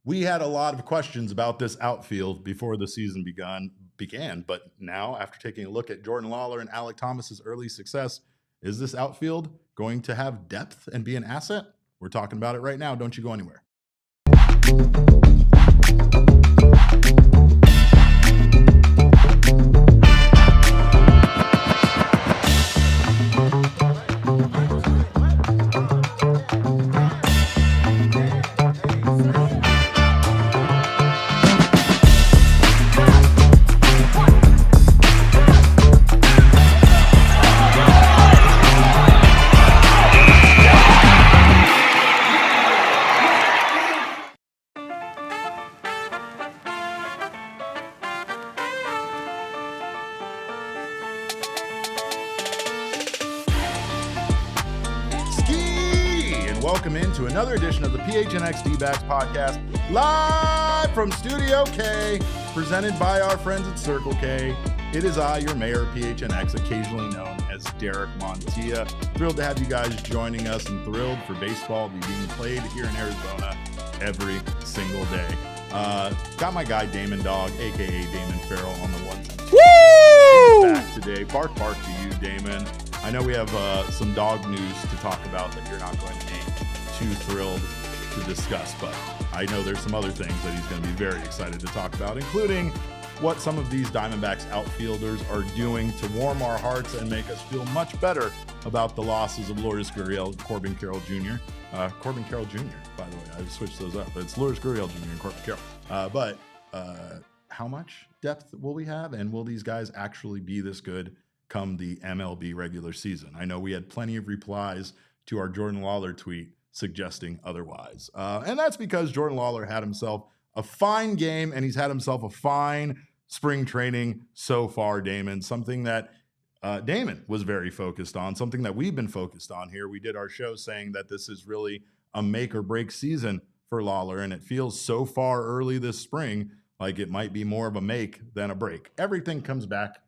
We had a lot of questions about this outfield before the season began, but now, after taking a look at Jordan Lawler and Alek Thomas's early success, is this outfield going to have depth and be an asset? We're talking about it right now. Don't you go anywhere. Welcome into another edition of the PHNX Dbacks podcast, live from Studio K, presented by our friends at Circle K. It is I, your mayor, PHNX, occasionally known as Derek Montilla. Thrilled to have you guys joining us and thrilled for baseball to be being played here in Arizona every single day. Got my guy Damon Dog, aka Damon Fairall, on the ones and twos. Woo! He's back today. Bark to you, Damon. I know we have some dog news to talk about that you're not going to be too thrilled to discuss, but I know there's some other things that he's going to be very excited to talk about, including what some of these Diamondbacks outfielders are doing to warm our hearts and make us feel much better about the losses of Lourdes Gurriel, Corbin Carroll Jr. Corbin Carroll Jr., by the way, I switched those up. It's Lourdes Gurriel Jr. and Corbin Carroll. But how much depth will we have, and will these guys actually be this good come the MLB regular season? I know we had plenty of replies to our Jordan Lawler tweet suggesting otherwise. And that's because Jordan Lawler had himself a fine game, and he's had himself a fine spring training so far, Damon. Something that Damon was very focused on, something that we've been focused on here. We did our show saying that this is really a make or break season for Lawler, and it feels so far early this spring like it might be more of a make than a break. Everything comes back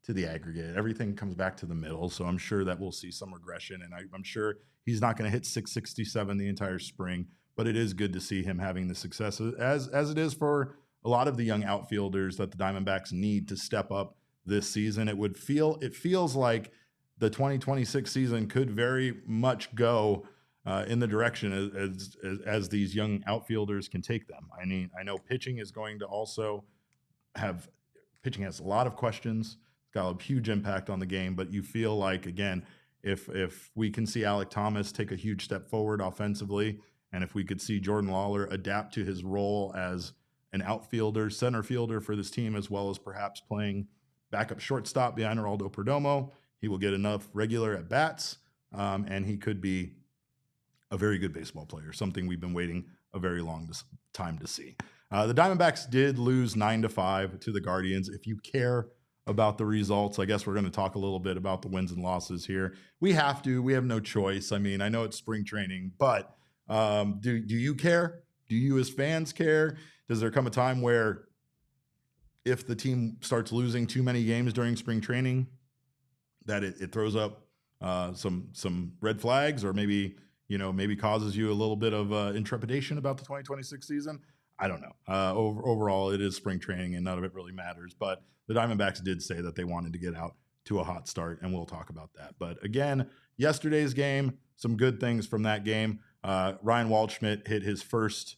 to the aggregate. Everything comes back to the middle. So I'm sure that we'll see some regression, and I'm sure he's not going to hit 667 the entire spring, but it is good to see him having the success as it is for a lot of the young outfielders that the Diamondbacks need to step up this season. It feels like the 2026 season could very much go in the direction as these young outfielders can take them. I mean, I know pitching is going to also pitching has a lot of questions. Got a huge impact on the game, but you feel like, again, if we can see Alek Thomas take a huge step forward offensively, and if we could see Jordan Lawler adapt to his role as an outfielder, center fielder for this team, as well as perhaps playing backup shortstop behind Geraldo Perdomo, he will get enough regular at bats, and he could be a very good baseball player, something we've been waiting a very long time to see. The Diamondbacks did lose 9-5 to the Guardians. If you care about the results, I guess we're going to talk a little bit about the wins and losses here. We have to. We have no choice. I mean, I know it's spring training, but do you care? Do you as fans care? Does there come a time where if the team starts losing too many games during spring training that it throws up some red flags, or maybe causes you a little bit of intrepidation about the 2026 season? I don't know. Overall, it is spring training, and none of it really matters. But the Diamondbacks did say that they wanted to get out to a hot start, and we'll talk about that. But again, yesterday's game, some good things from that game. Ryan Waldschmidt hit his first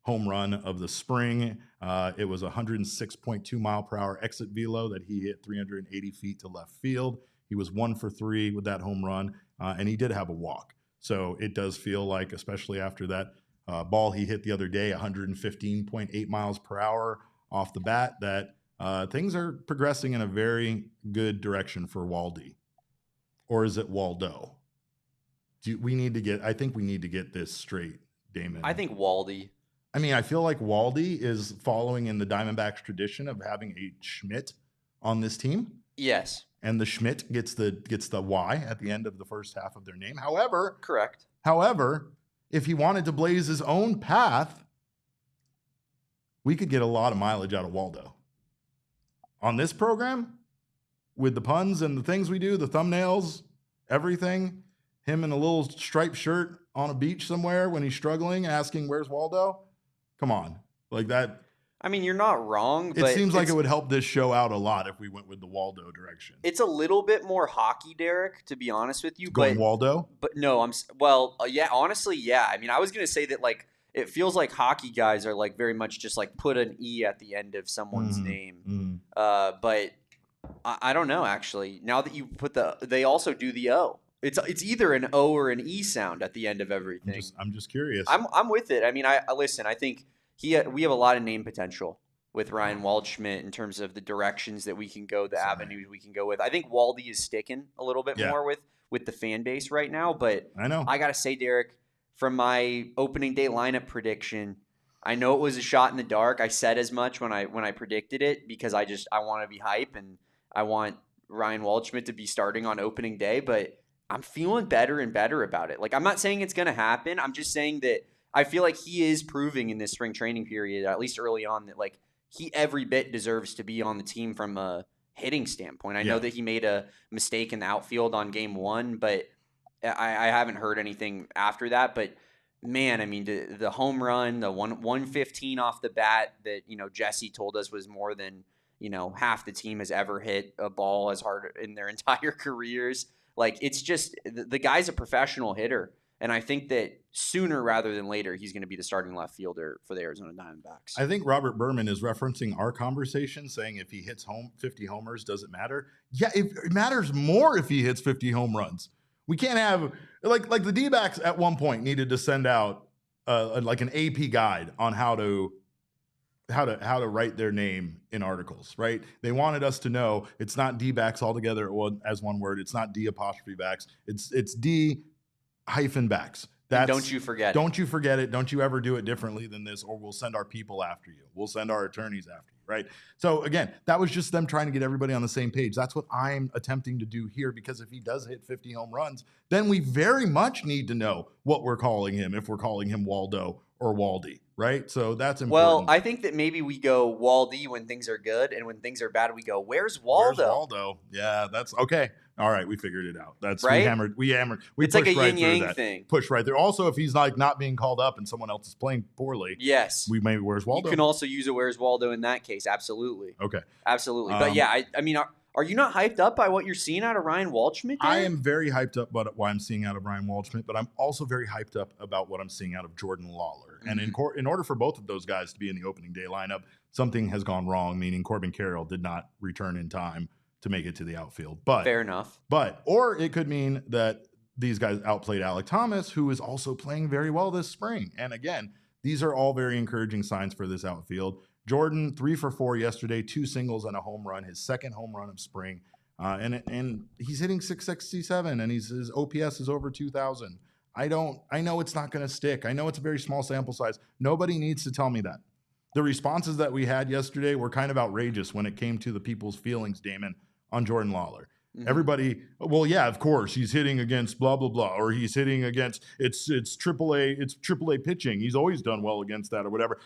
home run of the spring. It was 106.2 mile per hour exit velo that he hit 380 feet to left field. He was 1 for 3 with that home run, and he did have a walk. So it does feel like, especially after that ball he hit the other day, 115.8 miles per hour off the bat, that things are progressing in a very good direction for Waldy. Or is it Waldo? I think we need to get this straight, Damon. I think Waldy. I mean, I feel like Waldy is following in the Diamondbacks tradition of having a Schmidt on this team. Yes. And the Schmidt gets the Y at the end of the first half of their name. However, correct. However, if he wanted to blaze his own path, we could get a lot of mileage out of Waldo. On this program, with the puns and the things we do, the thumbnails, everything, him in a little striped shirt on a beach somewhere when he's struggling, asking, where's Waldo? Come on. Like that. I mean, you're not wrong, It but seems like it would help this show out a lot if we went with the Waldo direction. It's a little bit more hockey, Derek, to be honest with you. Going Waldo? But no, yeah, honestly, yeah. I mean, I was going to say that, like, it feels like hockey guys are, like, very much just, like, put an E at the end of someone's name. But I don't know, actually. Now that you put they also do the O. It's either an O or an E sound at the end of everything. I'm just curious. I'm with it. I mean, listen, I think we have a lot of name potential with Ryan Waldschmidt in terms of the directions that we can go, the avenues we can go with. I think Waldy is sticking a little bit more with the fan base right now. But I know. I got to say, Derek, from my opening day lineup prediction, I know it was a shot in the dark. I said as much when I predicted it because I want to be hype and I want Ryan Waldschmidt to be starting on opening day. But I'm feeling better and better about it. Like, I'm not saying it's going to happen. I'm just saying that I feel like he is proving in this spring training period, at least early on, that, like, he every bit deserves to be on the team from a hitting standpoint. I know that he made a mistake in the outfield on game 1, but I haven't heard anything after that. But, man, I mean, the home run, the 115 off the bat that, Jesse told us was more than, half the team has ever hit a ball as hard in their entire careers. Like, it's just the guy's a professional hitter. And I think that sooner rather than later, he's going to be the starting left fielder for the Arizona Diamondbacks. I think Robert Berman is referencing our conversation, saying if he hits 50 homers, does it matter? Yeah, it matters more if he hits 50 home runs. We can't have like the Dbacks at one point needed to send out like an AP guide on how to write their name in articles, right? They wanted us to know it's not Dbacks altogether as one word. It's not D''backs. It's D-backs. Don't you forget it. Don't you forget it. Don't you ever do it differently than this, or we'll send our people after you. We'll send our attorneys after you, right? So again, that was just them trying to get everybody on the same page. That's what I'm attempting to do here, because if he does hit 50 home runs, then we very much need to know what we're calling him, if we're calling him Waldo or Waldy, right? So that's important. Well, I think that maybe we go Waldy when things are good, and when things are bad, we go, where's Waldo? Where's Waldo? Yeah, that's okay. All right, we figured it out. That's right. We hammered. It's like a yin-yang thing. Push right there. Also, if he's like not being called up and someone else is playing poorly, yes, we maybe where's Waldo? You can also use a where's Waldo in that case. Absolutely. Okay. Absolutely. But yeah, I mean, are you not hyped up by what you're seeing out of Ryan Waldschmidt? I am very hyped up about what I'm seeing out of Ryan Waldschmidt, but I'm also very hyped up about what I'm seeing out of Jordan Lawler. Mm-hmm. And in order for both of those guys to be in the opening day lineup, something has gone wrong, meaning Corbin Carroll did not return in time to make it to the outfield. But fair enough. Or it could mean that these guys outplayed Alek Thomas, who is also playing very well this spring. And again, these are all very encouraging signs for this outfield. Jordan, 3 for 4 yesterday, 2 singles and a home run, his second home run of spring. And he's hitting 667, and his OPS is over 2,000. I know it's not going to stick. I know it's a very small sample size. Nobody needs to tell me that. The responses that we had yesterday were kind of outrageous when it came to the people's feelings, Damon, on Jordan Lawler. Mm-hmm. Everybody, well, yeah, of course, he's hitting against blah, blah, blah, or he's hitting against, it's AAA pitching. He's always done well against that or whatever.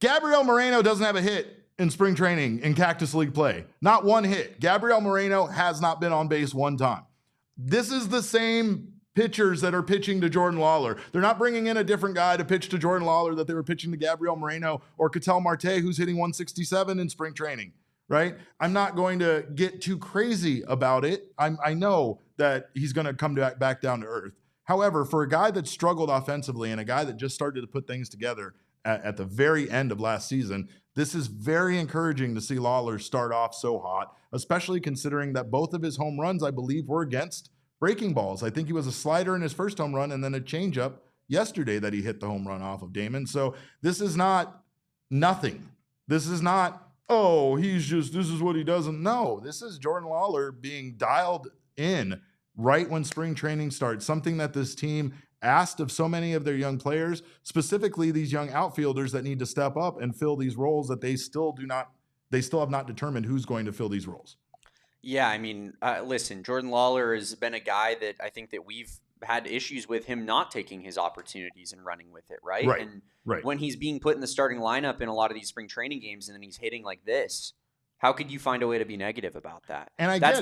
Gabriel Moreno doesn't have a hit in spring training in Cactus League play. Not one hit. Gabriel Moreno has not been on base one time. This is the same pitchers that are pitching to Jordan Lawler. They're not bringing in a different guy to pitch to Jordan Lawler that they were pitching to Gabriel Moreno or Ketel Marte, who's hitting 167 in spring training, right? I'm not going to get too crazy about it. I know that he's going to come back down to earth. However, for a guy that struggled offensively and a guy that just started to put things together at the very end of last season, this is very encouraging to see Lawler start off so hot, especially considering that both of his home runs, I believe, were against breaking balls. I think he was a slider in his first home run and then a changeup yesterday that he hit the home run off of Damon. So this is not nothing. This is not, this is what he doesn't know. This is Jordan Lawler being dialed in right when spring training starts, something that this team asked of so many of their young players, specifically these young outfielders that need to step up and fill these roles that they still have not determined who's going to fill these roles. Yeah, I mean, listen, Jordan Lawler has been a guy that I think that we've had issues with him not taking his opportunities and running with it, right? Right. When he's being put in the starting lineup in a lot of these spring training games and then he's hitting like this, how could you find a way to be negative about that? And that's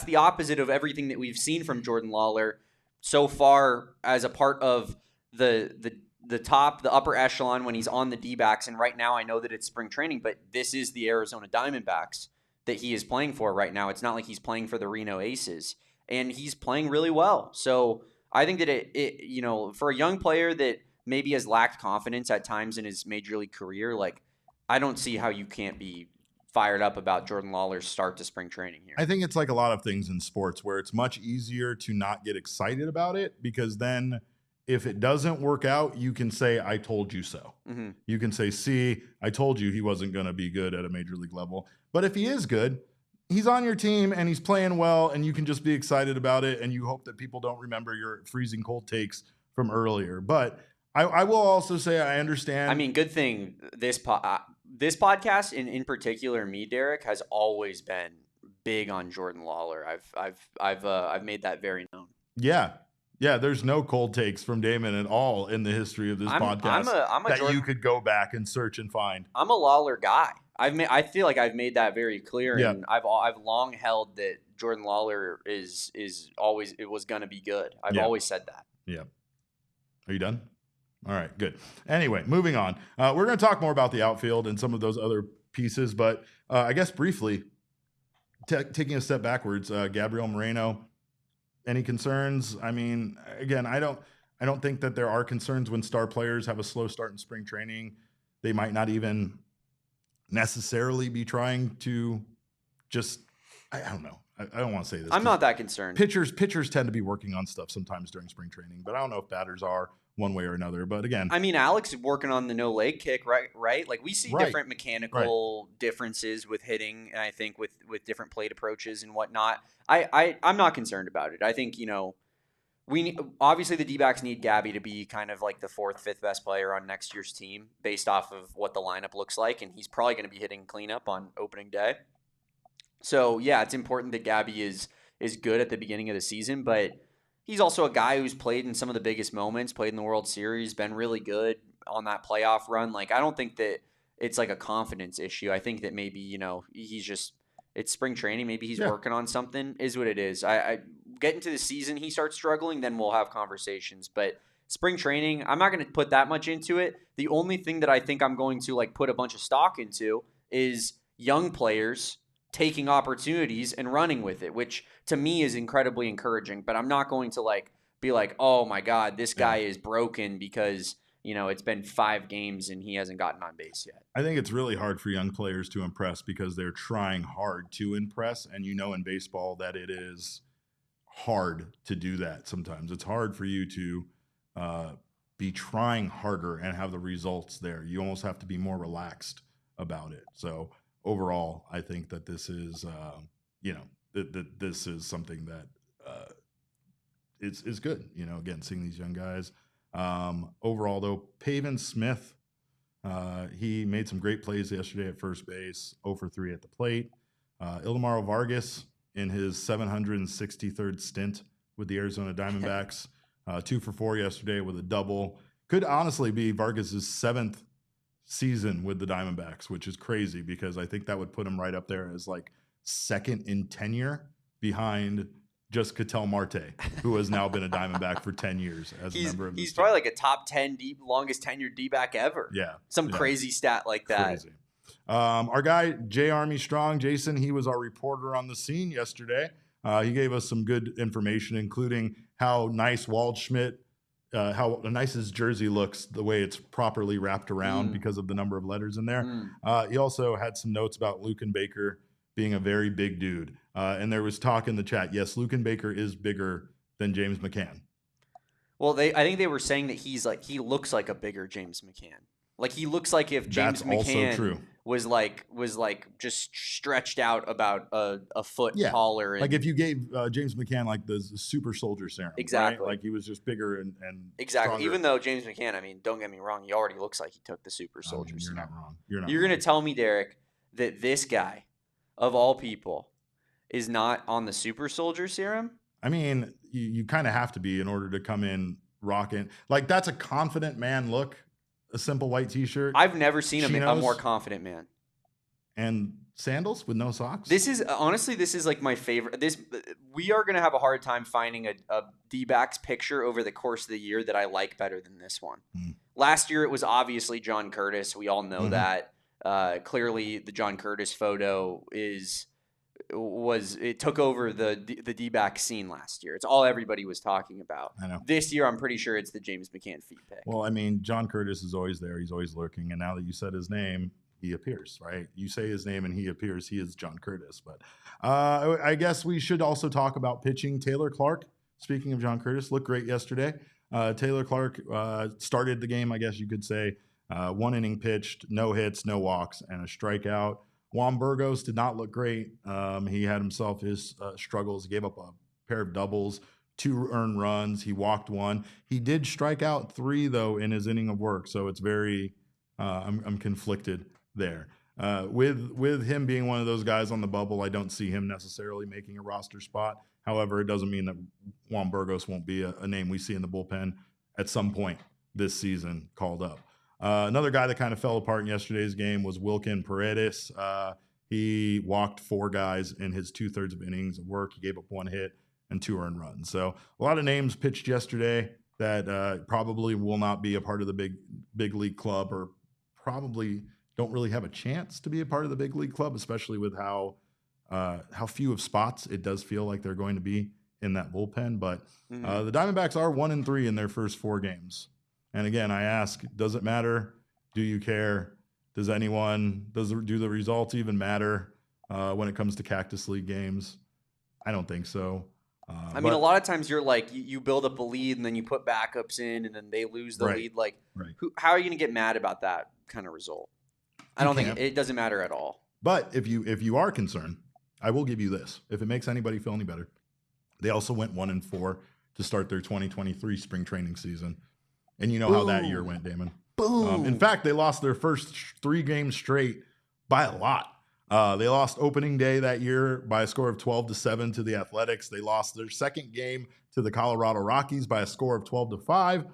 the opposite of everything that we've seen from Jordan Lawler so far as a part of the the upper echelon when he's on the Dbacks. And right now I know that it's spring training, but this is the Arizona Diamondbacks that he is playing for right now. It's not like he's playing for the Reno Aces, and he's playing really well. So I think that it for a young player that maybe has lacked confidence at times in his major league career, like I don't see how you can't be fired up about Jordan Lawler's start to spring training here. I think it's like a lot of things in sports where it's much easier to not get excited about it, because then if it doesn't work out, you can say, I told you so. Mm-hmm. You can say, see, I told you he wasn't going to be good at a major league level. But if he is good, he's on your team and he's playing well, and you can just be excited about it, and you hope that people don't remember your freezing cold takes from earlier. But I will also say I understand. I mean, good thing this podcast in particular, me, Derek, has always been big on Jordan Lawler. I've made that very known. Yeah. There's no cold takes from Damon at all in the history of this podcast that you could go back and search and find. I'm a Lawler guy. I feel like I've made that very clear, and I've long held that Jordan Lawler is always was going to be good. I've always said that. Yeah. Are you done? All right, good. Anyway, moving on. We're going to talk more about the outfield and some of those other pieces, but I guess briefly, taking a step backwards, Gabriel Moreno, any concerns? I mean, again, I don't think that there are concerns when star players have a slow start in spring training. They might not even necessarily be trying to just, I don't know. I don't want to say this. I'm not that concerned. Pitchers tend to be working on stuff sometimes during spring training, but I don't know if batters are one way or another. But again, I mean, Alex is working on the no leg kick, right? Like we see different mechanical differences with hitting, and I think with different plate approaches and whatnot. I'm not concerned about it. I think, obviously the D-backs need Gabby to be kind of like the 4th, 5th best player on next year's team based off of what the lineup looks like, and he's probably going to be hitting cleanup on opening day. So yeah, it's important that Gabby is good at the beginning of the season, but he's also a guy who's played in some of the biggest moments, played in the World Series, been really good on that playoff run. Like, I don't think that it's like a confidence issue. I think that maybe, he's just, it's spring training. Maybe he's working on something, is what it is. I get into the season, he starts struggling, then we'll have conversations. But spring training, I'm not going to put that much into it. The only thing that I think I'm going to put a bunch of stock into is young players taking opportunities and running with it, which to me is incredibly encouraging. But I'm not going to be like, oh my God, this guy is broken because, it's been 5 games and he hasn't gotten on base yet. I think it's really hard for young players to impress because they're trying hard to impress. And in baseball that it is hard to do that sometimes. It's hard for you to be trying harder and have the results there. You almost have to be more relaxed about it. So overall, I think that this is, this is something that is good. Again, seeing these young guys. Overall, though, Pavin Smith, he made some great plays yesterday at first base, 0 for 3 at the plate. Ildemaro Vargas, in his 763rd stint with the Arizona Diamondbacks, 2 for 4 yesterday with a double. Could honestly be Vargas's 7th season with the Diamondbacks, which is crazy because I think that would put him right up there as second in tenure behind just Ketel Marte, who has now been a Diamondback for 10 years as a member of this He's team. probably a top 10 longest tenured D-back ever. Yeah. Some crazy stat like that. Crazy. Our guy, J. Army Strong, Jason, he was our reporter on the scene yesterday. He gave us some good information, including how nice Waldschmidt, how nice his jersey looks, the way it's properly wrapped around because of the number of letters in there. He also had some notes about Luken Baker being a very big dude. And there was talk in the chat. Yes, Luken Baker is bigger than James McCann. Well, I think they were saying that he looks like a bigger James McCann. Like he looks like if James McCann was just stretched out about a foot taller. And, like if you gave James McCann the super soldier serum. Exactly. Right? Like he was just bigger and exactly. stronger. Even though James McCann, don't get me wrong, he already looks like he took the super soldier You're serum. not wrong. You're going to tell me, Derek, that this guy, of all people, is not on the super soldier serum? I mean, you kind of have to be in order to come in rocking. That's a confident man look. A simple white T-shirt. I've never seen a more confident man. And sandals with no socks. This is my favorite. We are going to have a hard time finding a D-backs picture over the course of the year that I like better than this one. last year it was obviously John Curtis. We all know that. Clearly, the John Curtis photo it took over the Dbacks scene last year. It's all everybody was talking about. I know. This year, I'm pretty sure it's the James McCann feed pick. Well, I mean, John Curtis is always there. He's always lurking. And now that you said his name, he appears, right? You say his name and he appears. He is John Curtis. But I guess we should also talk about pitching. Taylor Clark, speaking of John Curtis, looked great yesterday. Taylor Clark started the game, I guess you could say. 1 inning pitched, no hits, no walks, and a strikeout. Juan Burgos did not look great. He had himself his struggles. He gave up a pair of doubles, 2 earned runs. He walked 1. He did strike out 3, though, in his inning of work. So it's very I'm conflicted there. With him being one of those guys on the bubble, I don't see him necessarily making a roster spot. However, it doesn't mean that Juan Burgos won't be a name we see in the bullpen at some point this season called up. Another guy that kind of fell apart in yesterday's game was Wilkin Paredes. He walked 4 guys in his 2/3 of innings of work. He gave up 1 hit and 2 earned runs. So a lot of names pitched yesterday that probably will not be a part of the big league club, or probably don't really have a chance to be a part of the big league club, especially with how few of spots it does feel like they're going to be in that bullpen. But the Diamondbacks are 1-3 in their first 4 games. And again, I ask, does it matter? Do you care? Do the results even matter when it comes to Cactus League games? I don't think so. I mean, a lot of times you're like, you build up a lead and then you put backups in and then they lose the lead. Like, how are you going to get mad about that kind of result? I don't think it doesn't matter at all. But if you are concerned, I will give you this. If it makes anybody feel any better, they also went 1-4 to start their 2023 spring training season. And you know how that year went, Damon. Boom. In fact, they lost their first 3 games straight by a lot. They lost opening day that year by a score of 12-7 to the Athletics. They lost their second game to the Colorado Rockies by a score of 12-5.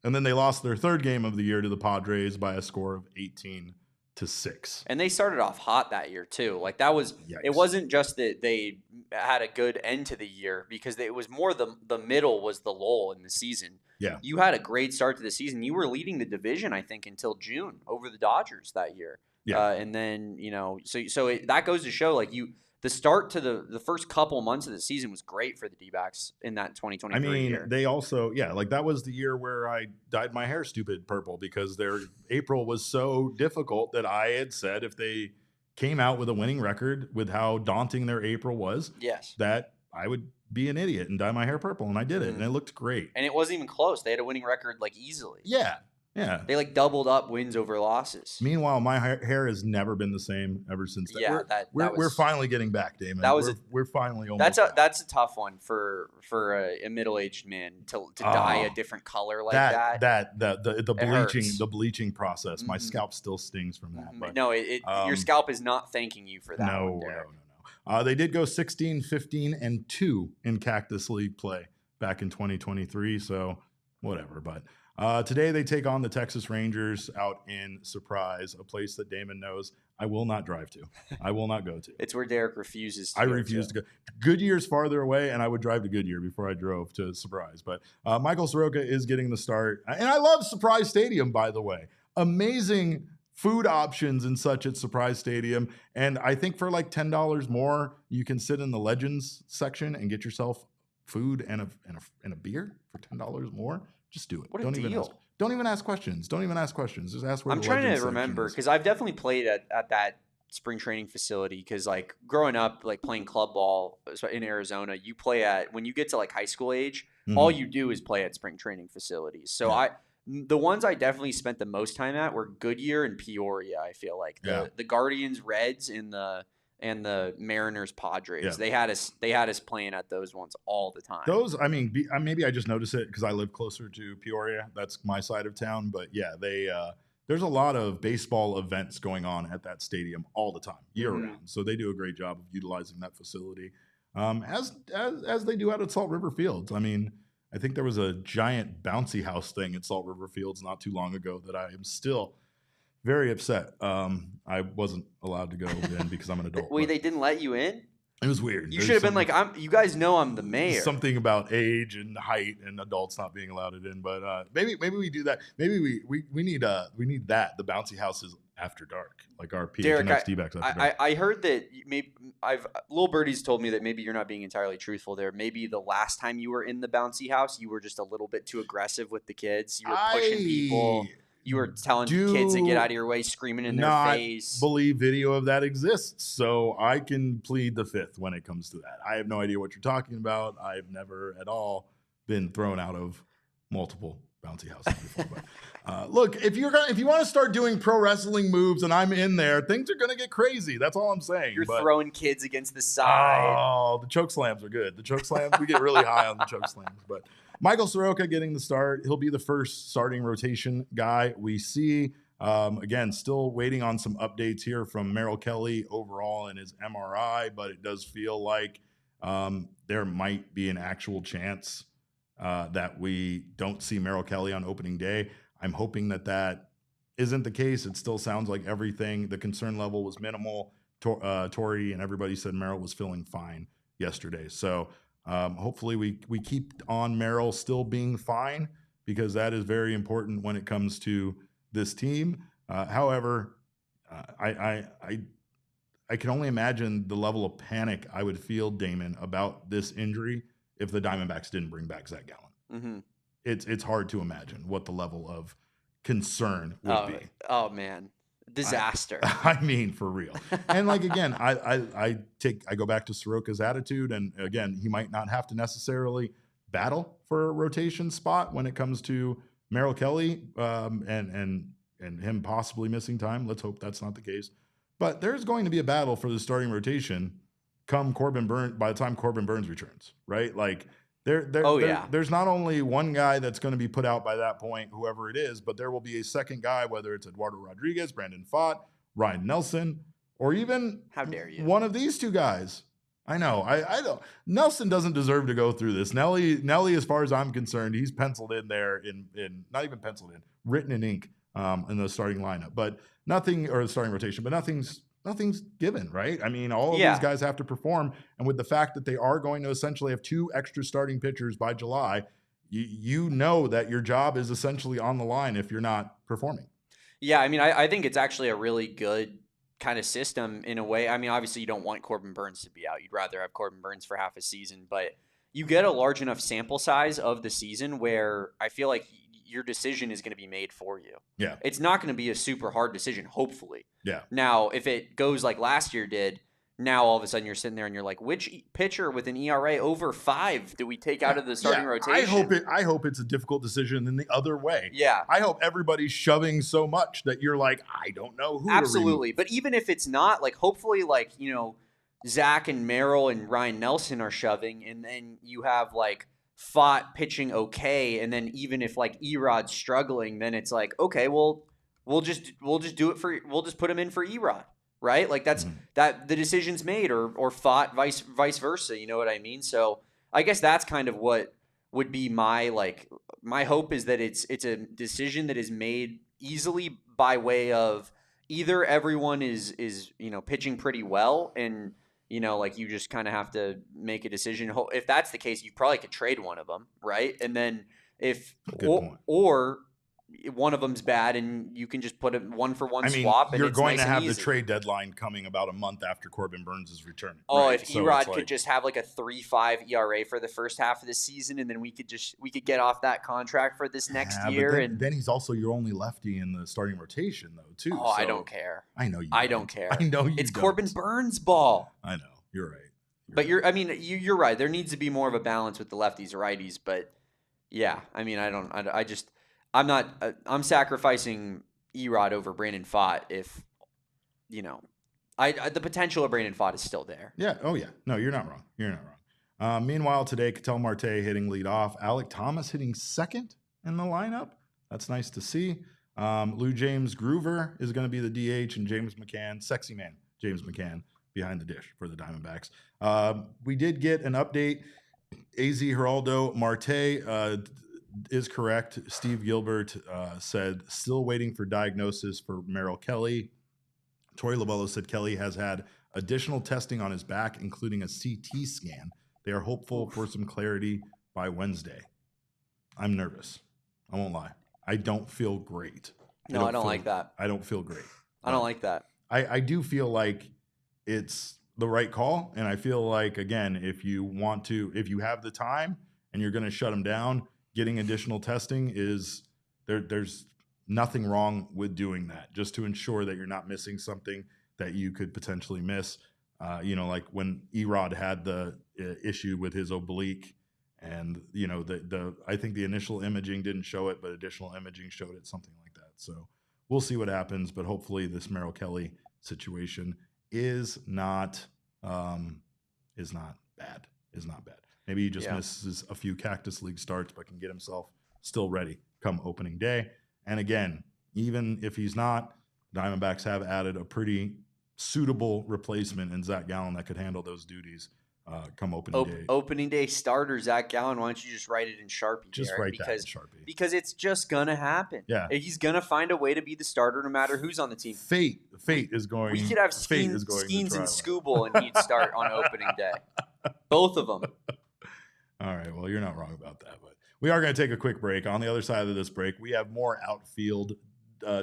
And then they lost their 3rd game of the year to the Padres by a score of 18-6. And they started off hot that year too. Like that was, it wasn't just that they had a good end to the year, because it was more the middle was the lull in the season. Yeah. You had a great start to the season. You were leading the division, I think, until June over the Dodgers that year. Yeah. And then, that goes to show, like, the start to the first couple months of the season was great for the Dbacks in that 2023 year. They also, that was the year where I dyed my hair stupid purple, because their April was so difficult that I had said if they came out with a winning record with how daunting their April was, that I would be an idiot and dye my hair purple, and I did it, and it looked great. And it wasn't even close. They had a winning record, like, easily. Yeah. They, like, doubled up wins over losses. Meanwhile, my hair has never been the same ever since that. Yeah, we're finally getting back, Damon. We're finally almost that's a tough one for a middle-aged man to dye a different color like that. The bleaching process. My scalp still stings from that. But, no, your scalp is not thanking you for that. No. They did go 16-15-2 in Cactus League play back in 2023. So whatever, but. Today they take on the Texas Rangers out in Surprise, a place that Damon knows I will not drive to. I will not go to. It's where Derek refuses to I refuse to go. Goodyear's farther away, and I would drive to Goodyear before I drove to Surprise. But Michael Soroka is getting the start. And I love Surprise Stadium, by the way. Amazing food options and such at Surprise Stadium. And I think for like $10 more, you can sit in the Legends section and get yourself food and a beer for $10 more. Just do it. What a deal. Don't even ask questions. Just ask where I'm trying to remember, because I've definitely played at that spring training facility, because, like, growing up, like, playing club ball in Arizona, you play when you get to, like, high school age, all you do is play at spring training facilities. So the ones I definitely spent the most time at were Goodyear and Peoria, I feel like. The Guardians Reds and the Mariners Padres. Yeah. They had us playing at those ones all the time. Those, I mean, maybe I just noticed it because I live closer to Peoria. That's my side of town. But yeah, there's a lot of baseball events going on at that stadium all the time, year round. So they do a great job of utilizing that facility, as they do out at Salt River Fields. I mean, I think there was a giant bouncy house thing at Salt River Fields not too long ago that I am still very upset. I wasn't allowed to go in because I'm an adult. Wait, they didn't let you in? It was weird. You should have been like, you guys know I'm the mayor. Something about age and height and adults not being allowed it in. But maybe we do that. Maybe we need that. The bouncy houses after dark, like our PHNX Dbacks after dark. I heard that Lil Birdie's told me that maybe you're not being entirely truthful there. Maybe the last time you were in the bouncy house, you were just a little bit too aggressive with the kids. You were pushing people. You were telling kids to get out of your way, screaming in their face. I believe video of that exists, so I can plead the fifth when it comes to that. I have no idea what you're talking about. I've never at all been thrown out of multiple bouncy houses before. But look, if you want to start doing pro wrestling moves and I'm in there, things are going to get crazy. That's all I'm saying. You're throwing kids against the side. Oh, the choke slams are good. The choke slams, we get really high on the choke slams, but. Michael Soroka getting the start. He'll be the first starting rotation guy we see. Again, still waiting on some updates here from Merrill Kelly overall in his MRI, but it does feel like there might be an actual chance that we don't see Merrill Kelly on opening day. I'm hoping that isn't the case. It still sounds like everything, the concern level was minimal. Tori and everybody said Merrill was feeling fine yesterday. So hopefully we keep on Merrill still being fine, because that is very important when it comes to this team. However, I can only imagine the level of panic I would feel, Damon, about this injury if the Diamondbacks didn't bring back Zach Gallen. Mm-hmm. It's hard to imagine what the level of concern would be. Oh man. Disaster. I mean, for real. And like, again, I go back to Soroka's attitude, and again, he might not have to necessarily battle for a rotation spot when it comes to Merrill Kelly and him possibly missing time. Let's hope that's not the case. But there's going to be a battle for the starting rotation come by the time Corbin Burnes returns, right? Like there's not only one guy that's going to be put out by that point, whoever it is, but there will be a second guy, whether it's Eduardo Rodriguez, Brandon Pfaadt, Ryan Nelson, or even how dare you, one of these two guys. I know. I don't. Nelson doesn't deserve to go through this. Nelly, as far as I'm concerned, he's penciled in there in not even penciled in, written in ink in the starting lineup, but nothing, or the starting rotation, but nothing's given, right? I mean, all of these guys have to perform. And with the fact that they are going to essentially have 2 extra starting pitchers by July, you know that your job is essentially on the line if you're not performing. Yeah, I mean, I think it's actually a really good kind of system in a way. I mean, obviously you don't want Corbin Burnes to be out. You'd rather have Corbin Burnes for half a season, but you get a large enough sample size of the season where I feel like your decision is going to be made for you. Yeah. It's not going to be a super hard decision, hopefully. Yeah. Now, if it goes like last year did, now all of a sudden you're sitting there and you're like, which pitcher with an ERA over 5 do we take out of the starting rotation? I hope it's a difficult decision in the other way. Yeah. I hope everybody's shoving so much that you're like, I don't know who. Absolutely. But even if it's not, like, hopefully, like, you know, Zach and Merrill and Ryan Nelson are shoving, and then you have like Pfaadt pitching okay, and then even if like Erod's struggling, then it's like, okay, well, we'll just put him in for Erod, right? Like that's that the decision's made, or Pfaadt vice versa, you know what I mean? So I guess that's kind of what would be my hope, is that it's a decision that is made easily by way of either everyone is you know, pitching pretty well, and you know, like, you just kind of have to make a decision. If that's the case, you probably could trade one of them, right? And then if or one of them's bad, and you can just put a 1-for-1 swap. And you're it's going nice to have and the easy. Trade deadline coming about a month after Corbin Burnes' return. Oh, right? if Erod could just have like a 3.5 ERA for the first half of the season, and then we could get off that contract for this next year. And then he's also your only lefty in the starting rotation, though, too. Oh, so I don't care. I know you. I don't care. I know you. It's Corbin Burnes ball. I know. You're right. But you're right. There needs to be more of a balance with the lefties or righties. But yeah, I mean, I'm sacrificing Erod over Brandon Pfaadt if, you know, the potential of Brandon Pfaadt is still there. Yeah. Oh yeah. No, you're not wrong. You're not wrong. Meanwhile, today, Ketel Marte hitting lead off. Alek Thomas hitting second in the lineup. That's nice to see. Lou James Groover is going to be the DH, and James McCann, sexy man, James McCann, behind the dish for the Diamondbacks. We did get an update. AZ Geraldo Marte is correct. Steve Gilbert said still waiting for diagnosis for Merrill Kelly. Tori Lovello said Kelly has had additional testing on his back, including a CT scan. They are hopeful for some clarity by Wednesday. I'm nervous. I won't lie. I don't feel great. No, I don't like that. I don't feel great. I don't like that. I do feel like it's the right call. And I feel like, again, if you have the time and you're going to shut him down, getting additional testing is there's nothing wrong with doing that, just to ensure that you're not missing something that you could potentially miss. Like when Erod had the issue with his oblique, and I think the initial imaging didn't show it, but additional imaging showed it, something like that. So we'll see what happens, but hopefully this Merrill Kelly situation is not bad. Maybe he just misses a few Cactus League starts, but can get himself still ready come opening day. And again, even if he's not, Diamondbacks have added a pretty suitable replacement in Zach Gallen that could handle those duties come opening day. Opening day starter, Zach Gallen. Why don't you just write it in Sharpie? Just write that in Sharpie. Because it's just going to happen. Yeah. He's going to find a way to be the starter no matter who's on the team. Fate is going. We could have Skeens and Scooble, and he'd start on opening day. Both of them. All right. Well, you're not wrong about that. But we are going to take a quick break. On the other side of this break, we have more outfield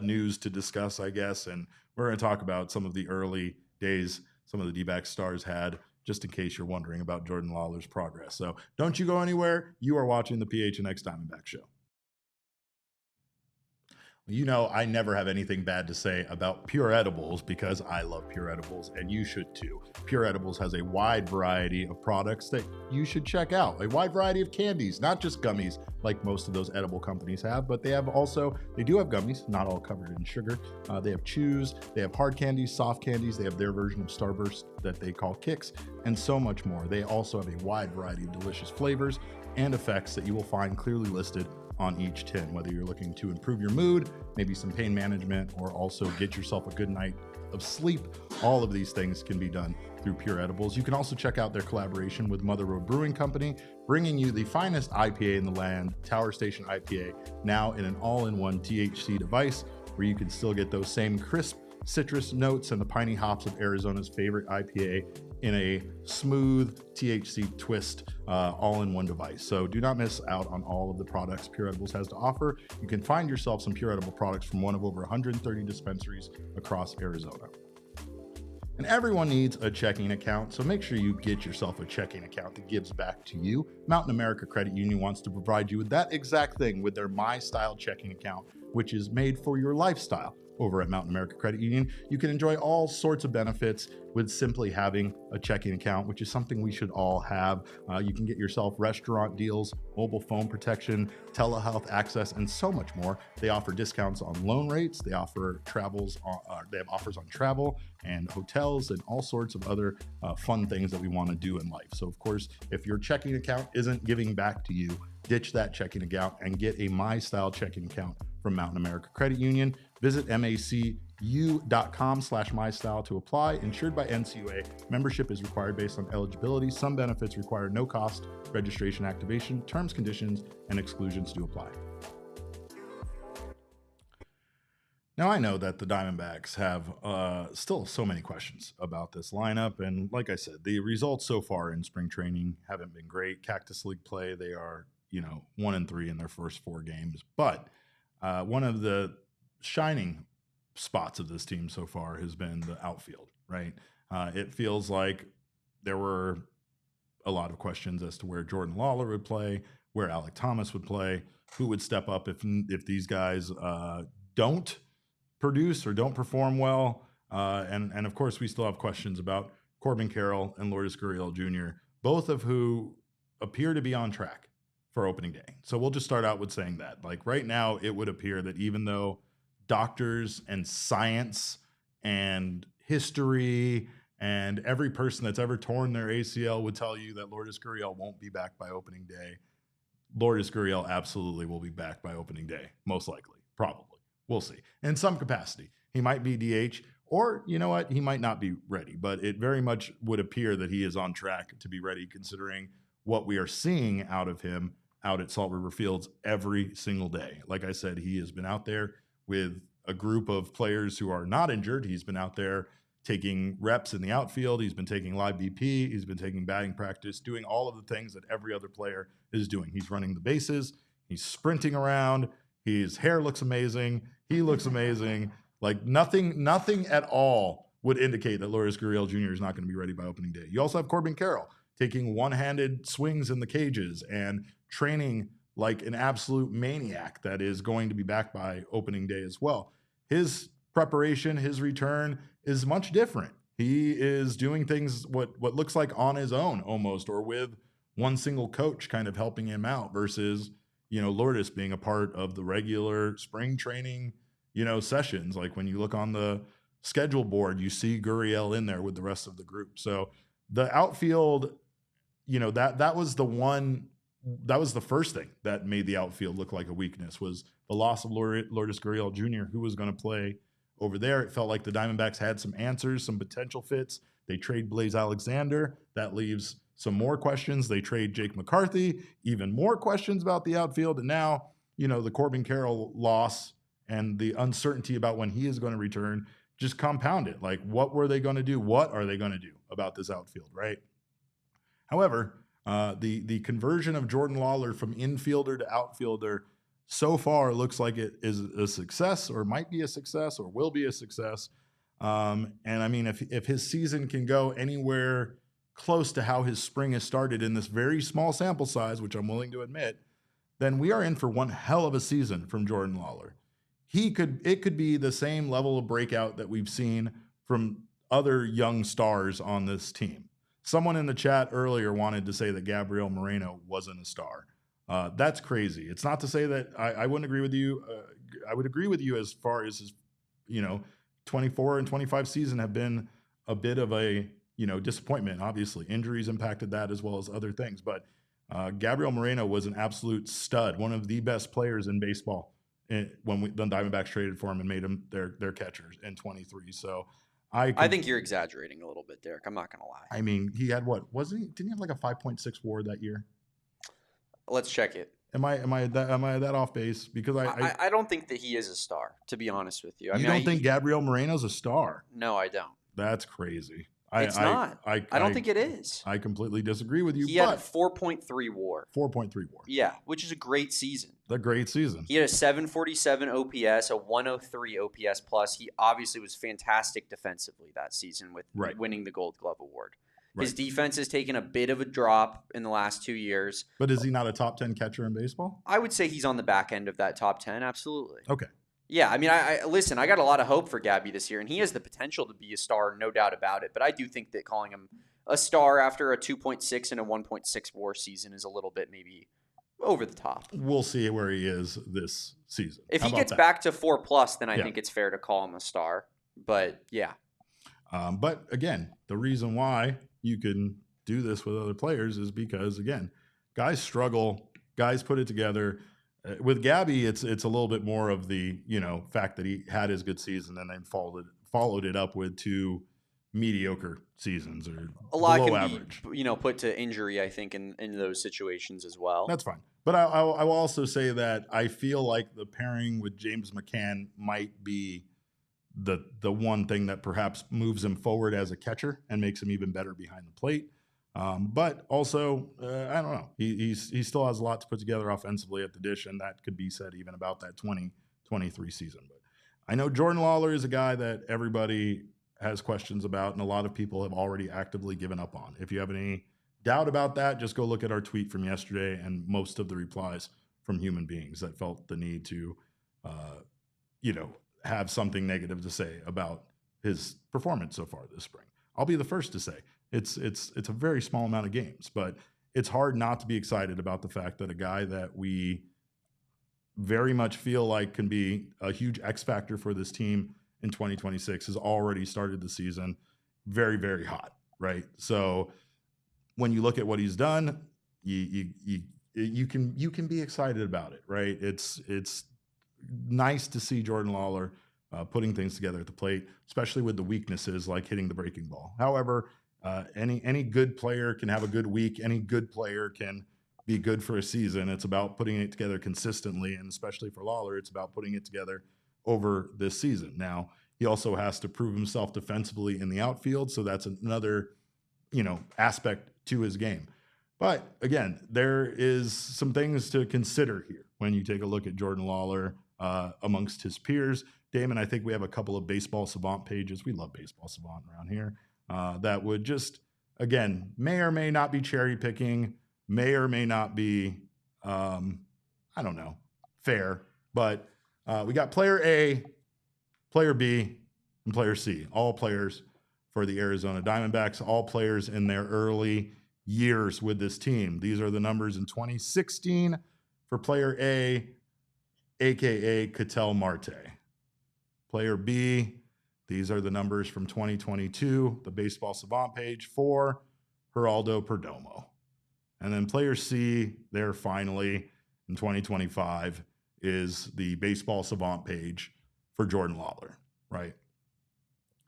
news to discuss, I guess. And we're going to talk about some of the early days some of the Dbacks stars had, just in case you're wondering about Jordan Lawler's progress. So don't you go anywhere. You are watching the PHNX Diamondback Show. I never have anything bad to say about Pure Edibles because I love Pure Edibles and you should too. Pure Edibles has a wide variety of products that you should check out. A wide variety of candies, not just gummies like most of those edible companies have, but they do have gummies, not all covered in sugar. They have chews, they have hard candies, soft candies, they have their version of Starburst that they call Kicks, and so much more. They also have a wide variety of delicious flavors and effects that you will find clearly listed on each tin, whether you're looking to improve your mood, maybe some pain management, or also get yourself a good night of sleep. All of these things can be done through Pure Edibles. You can also check out their collaboration with Mother Road Brewing Company, bringing you the finest IPA in the land, Tower Station IPA, now in an all-in-one THC device where you can still get those same crisp citrus notes and the piney hops of Arizona's favorite IPA in a smooth THC twist, all in one device. So do not miss out on all of the products Pure Edibles has to offer. You can find yourself some Pure Edible products from one of over 130 dispensaries across Arizona. And everyone needs a checking account, so make sure you get yourself a checking account that gives back to you. Mountain America Credit Union wants to provide you with that exact thing with their My Style checking account, which is made for your lifestyle. Over at Mountain America Credit Union, you can enjoy all sorts of benefits with simply having a checking account, which is something we should all have. You can get yourself restaurant deals, mobile phone protection, telehealth access, and so much more. They offer discounts on loan rates. They offer they have offers on travel and hotels and all sorts of other fun things that we want to do in life. So, of course, if your checking account isn't giving back to you, ditch that checking account and get a My Style checking account from Mountain America Credit Union. Visit macu.com/mystyle to apply. Insured by NCUA. Membership is required based on eligibility. Some benefits require no cost registration activation. Terms, conditions, and exclusions do apply. Now, I know that the Diamondbacks have still so many questions about this lineup. And like I said, the results so far in spring training haven't been great. Cactus League play, they are 1-3 in their first 4 games. But one of the shining spots of this team so far has been the outfield, right? It feels like there were a lot of questions as to where Jordan Lawler would play, where Alek Thomas would play, who would step up if these guys don't produce or don't perform well. And of course, we still have questions about Corbin Carroll and Lourdes Gurriel Jr., both of who appear to be on track for opening day. So we'll just start out with saying that. Like right now, it would appear that even though doctors and science and history and every person that's ever torn their ACL would tell you that Lourdes Gurriel won't be back by opening day, Lourdes Gurriel absolutely will be back by opening day, most likely, probably. We'll see. In some capacity. He might be DH, or you know what? He might not be ready, but it very much would appear that he is on track to be ready considering what we are seeing out of him out at Salt River Fields every single day. Like I said, he has been out there with a group of players who are not injured. He's been out there taking reps in the outfield. He's been taking live BP. He's been taking batting practice, doing all of the things that every other player is doing. He's running the bases. He's sprinting around. His hair looks amazing. He looks amazing. Like nothing at all would indicate that Lourdes Gurriel Jr. is not going to be ready by opening day. You also have Corbin Carroll taking one-handed swings in the cages and training like an absolute maniac that is going to be back by opening day as well. His preparation, his return is much different. He is doing things what looks like on his own almost, or with one single coach kind of helping him out versus, Lourdes being a part of the regular spring training, sessions. Like when you look on the schedule board, you see Gurriel in there with the rest of the group. So the outfield, that was the first thing that made the outfield look like a weakness, was the loss of Lourdes Gurriel Jr., who was going to play over there. It felt like the Diamondbacks had some answers, some potential fits. They trade Blaze Alexander. That leaves some more questions. They trade Jake McCarthy, even more questions about the outfield. And now, the Corbin Carroll loss and the uncertainty about when he is going to return just compound it. Like, what were they going to do? What are they going to do about this outfield, right? However, the conversion of Jordan Lawler from infielder to outfielder so far looks like it is a success, or might be a success, or will be a success. And I mean, if his season can go anywhere close to how his spring has started in this very small sample size, which I'm willing to admit, then we are in for one hell of a season from Jordan Lawler. It could be the same level of breakout that we've seen from other young stars on this team. Someone in the chat earlier wanted to say that Gabriel Moreno wasn't a star. That's crazy. It's not to say that I wouldn't agree with you. I would agree with you as far as his, 24 and 25 season have been a bit of a, disappointment. Obviously, injuries impacted that as well as other things. But Gabriel Moreno was an absolute stud, one of the best players in baseball when the Diamondbacks traded for him and made him their catcher in 23. So I think you're exaggerating a little bit, Derek. I'm not going to lie. I mean, he had didn't he have like a 5.6 WAR that year? Let's check it. Am I that off base? Because I don't think that he is a star, to be honest with you. You don't think Gabriel Moreno's a star? No, I don't. That's crazy. It's not. I don't think it is. I completely disagree with you. He had a 4.3 WAR. 4.3 WAR. Yeah, which is a great season. A great season. He had a 747 OPS, a 103 OPS plus. He obviously was fantastic defensively that season with winning the Gold Glove Award. Right. His defense has taken a bit of a drop in the last 2 years. But is he not a top 10 catcher in baseball? I would say he's on the back end of that top 10, absolutely. Okay. Yeah, I mean, listen, I got a lot of hope for Gabby this year, and he has the potential to be a star, no doubt about it. But I do think that calling him a star after a 2.6 and a 1.6 WAR season is a little bit maybe over the top. We'll see where he is this season. If he gets back to 4+, then I think it's fair to call him a star. But yeah. But again, the reason why you can do this with other players is because, again, guys struggle, guys put it together. With Gabby, it's a little bit more of the fact that he had his good season and then followed it up with 2 mediocre seasons or a lot below can average. Be put to injury, I think, in those situations as well. That's fine, but I will also say that I feel like the pairing with James McCann might be the one thing that perhaps moves him forward as a catcher and makes him even better behind the plate. But also, I don't know. He still has a lot to put together offensively at the dish, and that could be said even about that 2023 season. But I know Jordan Lawler is a guy that everybody has questions about, and a lot of people have already actively given up on. If you have any doubt about that, just go look at our tweet from yesterday and most of the replies from human beings that felt the need to, have something negative to say about his performance so far this spring. I'll be the first to say it's a very small amount of games, but it's hard not to be excited about the fact that a guy that we very much feel like can be a huge X factor for this team in 2026 has already started the season very, very hot, right? So when you look at what he's done, you can be excited about it, right? It's nice to see Jordan Lawler putting things together at the plate, especially with the weaknesses like hitting the breaking ball. However, any good player can have a good week. Any good player can be good for a season. It's about putting it together consistently, and especially for Lawler, it's about putting it together over this season. Now, He also has to prove himself defensively in the outfield. So that's another, aspect to his game. But again, there is some things to consider here when you take a look at Jordan Lawlar amongst his peers. Damon, I think we have a couple of Baseball Savant pages. We love Baseball Savant around here. That would just, again, may or may not be cherry picking, may or may not be, fair. But we got player A, player B, and player C, all players for the Arizona Diamondbacks, all players in their early years with this team. These are the numbers in 2016 for player A, aka Ketel Marte. Player B, these are the numbers from 2022, the Baseball Savant page for Geraldo Perdomo. And then player C, there finally in 2025 is the Baseball Savant page for Jordan Lawlar, right?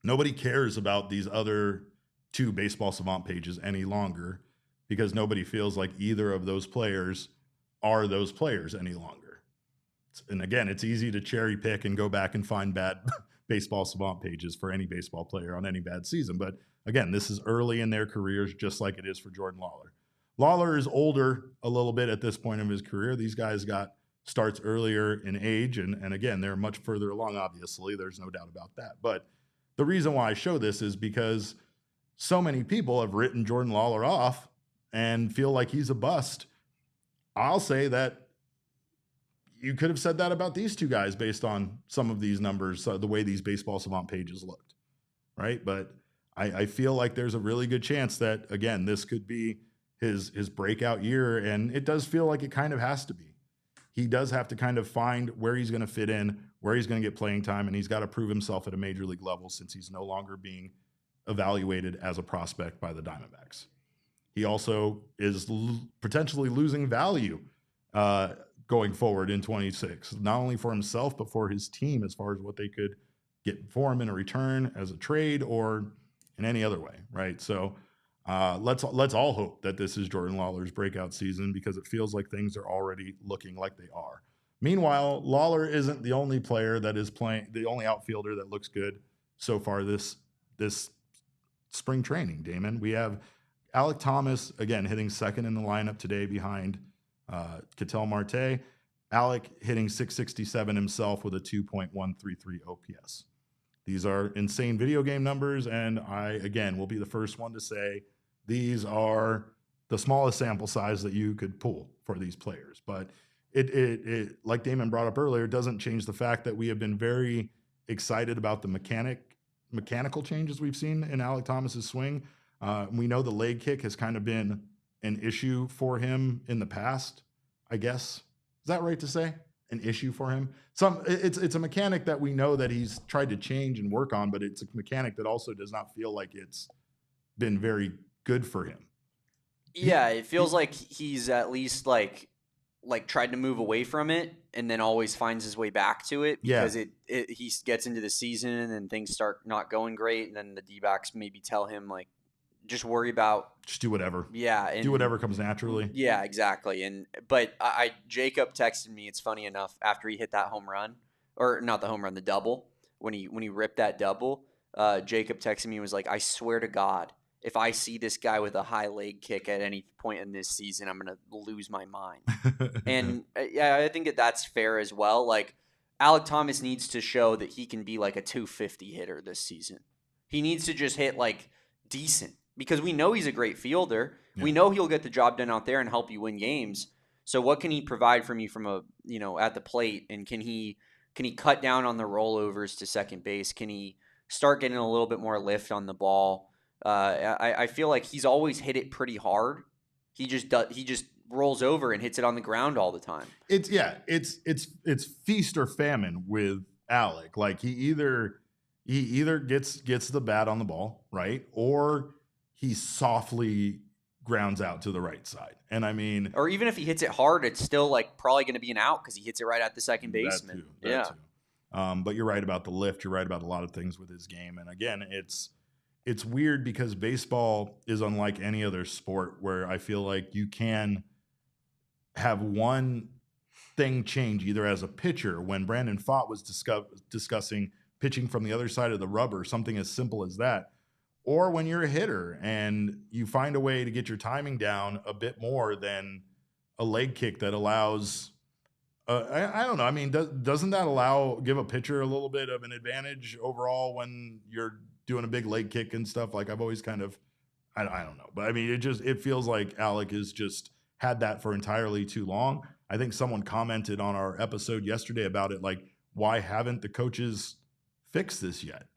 Nobody cares about these other two Baseball Savant pages any longer because nobody feels like either of those players are those players any longer. And again, it's easy to cherry pick and go back and find bad Baseball Savant pages for any baseball player on any bad season. But again, this is early in their careers, just like it is for Jordan Lawlar. Lawlar is older a little bit at this point of his career. These guys got starts earlier in age. And again, they're much further along, obviously. There's no doubt about that. But the reason why I show this is because so many people have written Jordan Lawlar off and feel like he's a bust. I'll say that you could have said that about these two guys based on some of these numbers, the way these Baseball Savant pages looked, right? But I feel like there's a really good chance that, again, this could be his breakout year, and it does feel like it kind of has to be. He does have to kind of find where he's going to fit in, where he's going to get playing time, and he's got to prove himself at a major league level since he's no longer being evaluated as a prospect by the Diamondbacks. He also is potentially losing value going forward in 26, not only for himself, but for his team as far as what they could get for him in a return as a trade or in any other way, right? So let's all hope that this is Jordan Lawlar's breakout season because it feels like things are already looking like they are. Meanwhile, Lawlar isn't the only player that is playing, the only outfielder that looks good so far this spring training, Damon. We have Alek Thomas, again, hitting second in the lineup today behind Ketel Marte. Alek hitting .667 himself with a 2.133 OPS. These are insane video game numbers, and I, again, will be the first one to say these are the smallest sample size that you could pull for these players. But it like Damon brought up earlier, doesn't change the fact that we have been very excited about the mechanical changes we've seen in Alek Thomas's swing. We know the leg kick has kind of been an issue for him in the past, I guess. Is that right to say? An issue for him? It's a mechanic that we know that he's tried to change and work on, but it's a mechanic that also does not feel like it's been very good for him. Yeah, it feels like he's at least like tried to move away from it and then always finds his way back to it because he gets into the season and things start not going great, and then the Dbacks maybe tell him like, just worry about, just do whatever. Yeah, and do whatever comes naturally. Yeah, exactly. But Jacob texted me. It's funny enough, after he hit that home run, or not the home run, the double, when he ripped that double, Jacob texted me and was like, I swear to God, if I see this guy with a high leg kick at any point in this season, I'm gonna lose my mind. And yeah, I think that's fair as well. Like, Alek Thomas needs to show that he can be like a 250 hitter this season. He needs to just hit like decent. Because we know he's a great fielder. Yeah. We know he'll get the job done out there and help you win games. So what can he provide from you from at the plate? And can he cut down on the rollovers to second base? Can he start getting a little bit more lift on the ball? I feel like he's always hit it pretty hard. He just rolls over and hits it on the ground all the time. It's feast or famine with Alek. Like he either gets the bat on the ball, right? Or he softly grounds out to the right side. And I mean, or even if he hits it hard, it's still like probably going to be an out because he hits it right at the second baseman. That too. But you're right about the lift. You're right about a lot of things with his game. And again, it's weird because baseball is unlike any other sport where I feel like you can have one thing change either as a pitcher when Brandon Pfaadt was discussing pitching from the other side of the rubber, something as simple as that. Or when you're a hitter and you find a way to get your timing down a bit more than a leg kick that allows, I don't know. I mean, doesn't that give a pitcher a little bit of an advantage overall when you're doing a big leg kick and stuff? Like I've always kind of, I don't know. But I mean, it feels like Alek has just had that for entirely too long. I think someone commented on our episode yesterday about it, like, why haven't the coaches fixed this yet?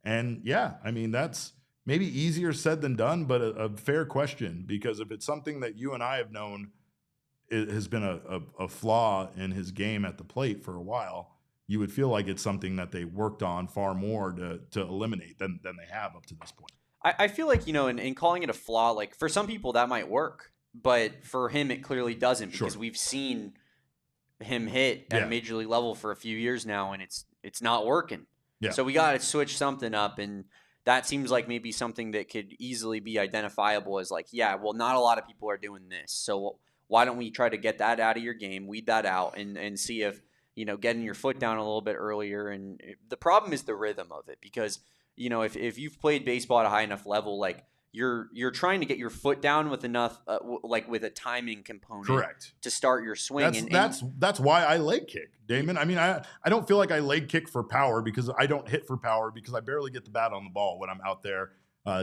And yeah, I mean, that's maybe easier said than done, but a fair question, because if it's something that you and I have known it has been a flaw in his game at the plate for a while, you would feel like it's something that they worked on far more to eliminate than they have up to this point. I feel like, in calling it a flaw, like for some people that might work, but for him it clearly doesn't, because we've seen him hit at a major league level for a few years now, and it's not working. Yeah. So we got to switch something up, and that seems like maybe something that could easily be identifiable as like, yeah, well, not a lot of people are doing this. So why don't we try to get that out of your game, weed that out, and see if, getting your foot down a little bit earlier. And the problem is the rhythm of it, because, if you've played baseball at a high enough level, like you're trying to get your foot down with enough, like with a timing component to start your swing. That's why I leg kick, Damon. I mean, I don't feel like I leg kick for power, because I don't hit for power, because I barely get the bat on the ball when I'm out there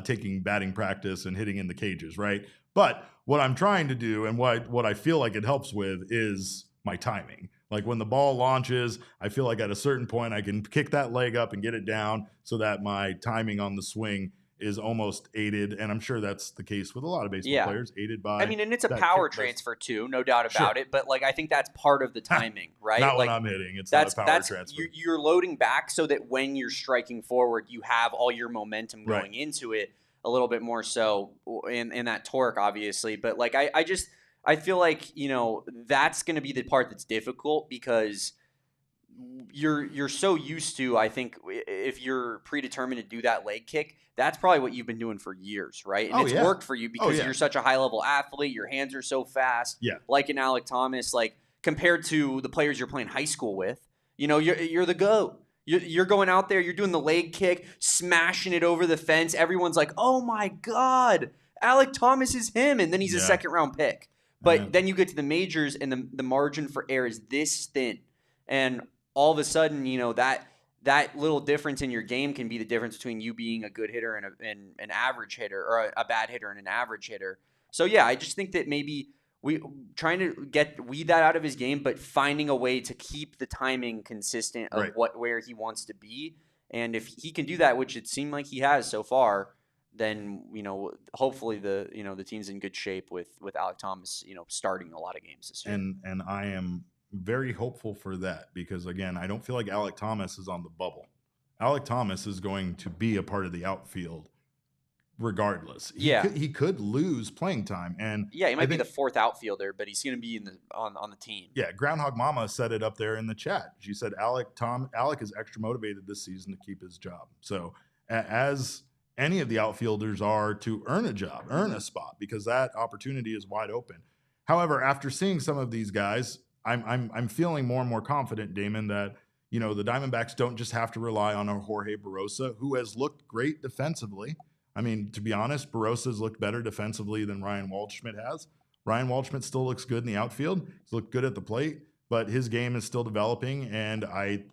taking batting practice and hitting in the cages, right? But what I'm trying to do, and what I feel like it helps with, is my timing. Like when the ball launches, I feel like at a certain point I can kick that leg up and get it down so that my timing on the swing is almost aided, and I'm sure that's the case with a lot of baseball players, aided by. I mean, and it's a power transfer too, no doubt about it. But like, I think that's part of the timing, right? Not like, when I'm hitting, it's not a power transfer. You're loading back so that when you're striking forward, you have all your momentum going into it a little bit more so in that torque, obviously. But like, I feel like that's going to be the part that's difficult, because you're so used to, I think, if you're predetermined to do that leg kick, that's probably what you've been doing for years, right? And it's worked for you because you're such a high level athlete. Your hands are so fast. Yeah. Like an Alek Thomas, like compared to the players you're playing high school with, you're the GOAT. You're going out there, you're doing the leg kick, smashing it over the fence. Everyone's like, oh my God, Alek Thomas is him. And then he's a second round pick. But then you get to the majors, and the margin for error is this thin. And all of a sudden, that little difference in your game can be the difference between you being a good hitter and an average hitter, or a bad hitter and an average hitter. So yeah, I just think that maybe we trying to weed that out of his game, but finding a way to keep the timing consistent of where he wants to be. And if he can do that, which it seemed like he has so far, then hopefully the team's in good shape with Alek Thomas starting a lot of games this year. And I am very hopeful for that, because again, I don't feel like Alek Thomas is on the bubble. Alek Thomas is going to be a part of the outfield regardless. He could lose playing time, and he might be the fourth outfielder, but he's going to be on the team. Yeah, Groundhog Mama said it up there in the chat. She said Alek is extra motivated this season to keep his job. So as any of the outfielders are to earn a job, earn a spot, because that opportunity is wide open. However, after seeing some of these guys, I'm feeling more and more confident, Damon, that the Diamondbacks don't just have to rely on a Jorge Barrosa, who has looked great defensively. I mean, to be honest, Barrosa's looked better defensively than Ryan Waldschmidt has. Ryan Waldschmidt still looks good in the outfield. He's looked good at the plate, but his game is still developing, and I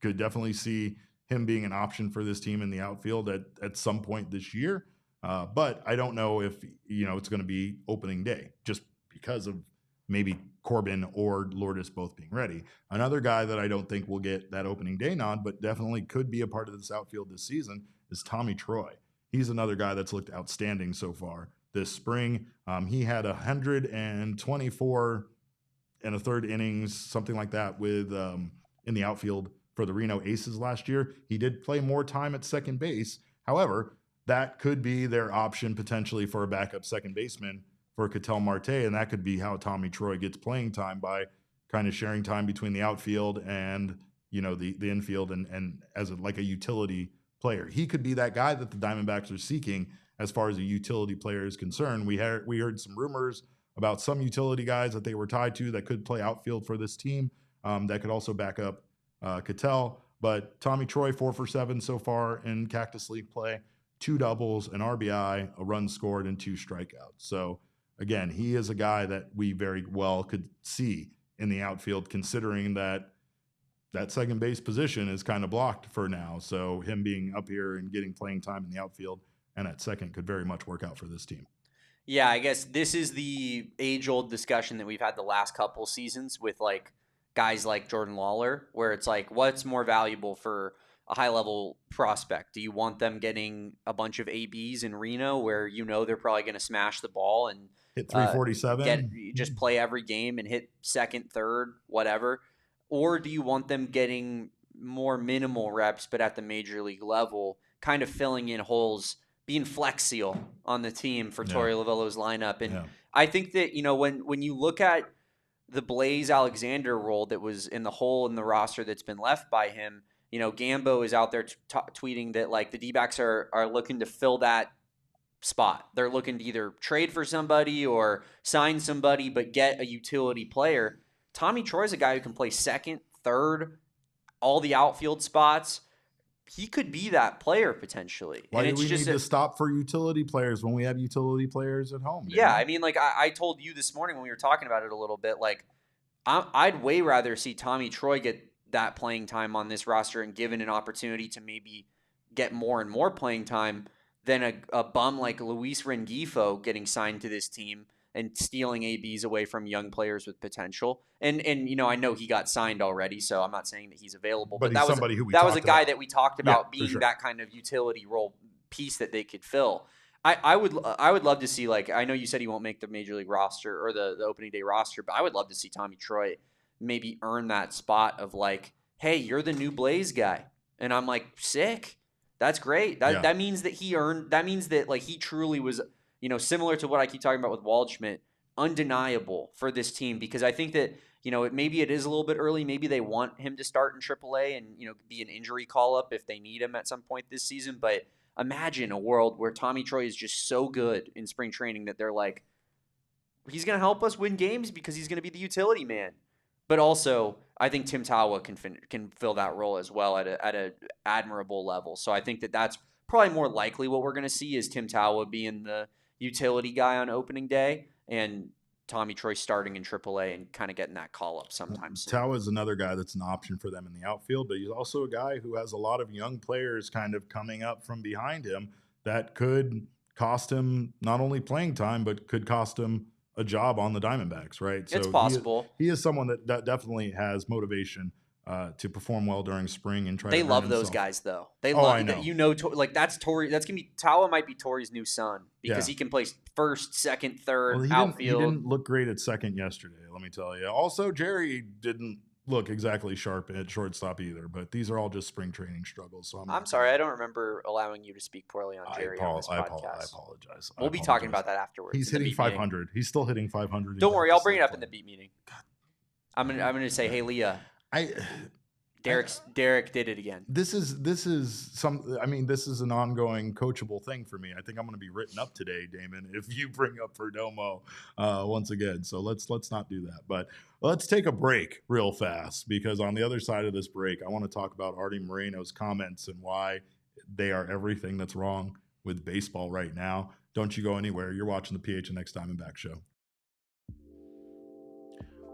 could definitely see him being an option for this team in the outfield at some point this year. But I don't know if, it's going to be opening day, just because of maybe Corbin or Lourdes both being ready. Another guy that I don't think will get that opening day nod, but definitely could be a part of this outfield this season, is Tommy Troy. He's another guy that's looked outstanding so far this spring. He had 124 and a third innings, something like that, with in the outfield for the Reno Aces last year. He did play more time at second base. However, that could be their option potentially for a backup second baseman for Ketel Marte, and that could be how Tommy Troy gets playing time, by kind of sharing time between the outfield and the infield, and as like a utility player. He could be that guy that the Diamondbacks are seeking as far as a utility player is concerned. We heard some rumors about some utility guys that they were tied to that could play outfield for this team, that could also back up Ketel. But Tommy Troy, 4 for 7 so far in Cactus League play, 2 doubles, an RBI, a run scored, and 2 strikeouts. So again, he is a guy that we very well could see in the outfield, considering that second base position is kind of blocked for now. So him being up here and getting playing time in the outfield and at second could very much work out for this team. Yeah, I guess this is the age-old discussion that we've had the last couple seasons with like guys like Jordan Lawler, where it's like, what's more valuable for a high-level prospect? Do you want them getting a bunch of ABs in Reno where you know they're probably going to smash the ball and hit 347, just play every game and hit second, third, whatever? Or do you want them getting more minimal reps, but at the major league level, kind of filling in holes, being flex seal on the team for Torey Lovello's lineup? And I think that, when you look at the Blaze Alexander role that was in the hole in the roster that's been left by him, Gambo is out there tweeting that like the Dbacks are looking to fill that spot. They're looking to either trade for somebody or sign somebody, but get a utility player. Tommy Troy's a guy who can play second, third, all the outfield spots. He could be that player potentially. Why do we need to stop for utility players when we have utility players at home? Yeah, I mean, like I told you this morning when we were talking about it a little bit, like I'd way rather see Tommy Troy get that playing time on this roster and given an opportunity to maybe get more and more playing time than a bum like Luis Rengifo getting signed to this team and stealing ABs away from young players with potential. And I know he got signed already, so I'm not saying that he's available. But that was a guy that we talked about being that kind of utility role piece that they could fill. I would love to see, like, I know you said he won't make the major league roster or the opening day roster, but I would love to see Tommy Troy maybe earn that spot of like, hey, you're the new Blaze guy. And I'm like, sick. That's great. That means that he truly was, similar to what I keep talking about with Waldschmidt, undeniable for this team, because I think that, maybe it is a little bit early. Maybe they want him to start in AAA and, be an injury call-up if they need him at some point this season. But imagine a world where Tommy Troy is just so good in spring training that they're like, he's going to help us win games because he's going to be the utility man. But also, I think Tim Tawa can fill that role as well at a admirable level. So I think that that's probably more likely what we're going to see is Tim Tawa being the utility guy on opening day and Tommy Troy starting in AAA and kind of getting that call up sometimes. Tawa is another guy that's an option for them in the outfield, but he's also a guy who has a lot of young players kind of coming up from behind him that could cost him not only playing time, but could cost him a job on the Diamondbacks, right? It's possible. He is someone that definitely has motivation to perform well during spring and try. They to love those guys, though. They love that. Like that's Torey. That's gonna be Tawa. Might be Torey's new son because he can play first, second, third, outfield. He didn't look great at second yesterday. Let me tell you. Also, Jerry didn't look exactly sharp at shortstop either. But these are all just spring training struggles. So I'm sorry. I don't remember allowing you to speak poorly on Jerry on this podcast. I apologize. We'll be talking about that afterwards. He's hitting 500. He's still hitting 500. Don't worry. I'll bring it up in the beat meeting. I'm gonna say, hey, Leah. Derek did it again. This is an ongoing coachable thing for me. I think I'm going to be written up today, Damon, if you bring up Perdomo once again. So let's not do that. But let's take a break real fast, because on the other side of this break, I want to talk about Artie Moreno's comments and why they are everything that's wrong with baseball right now. Don't you go anywhere. You're watching the PHNX Diamondbacks show.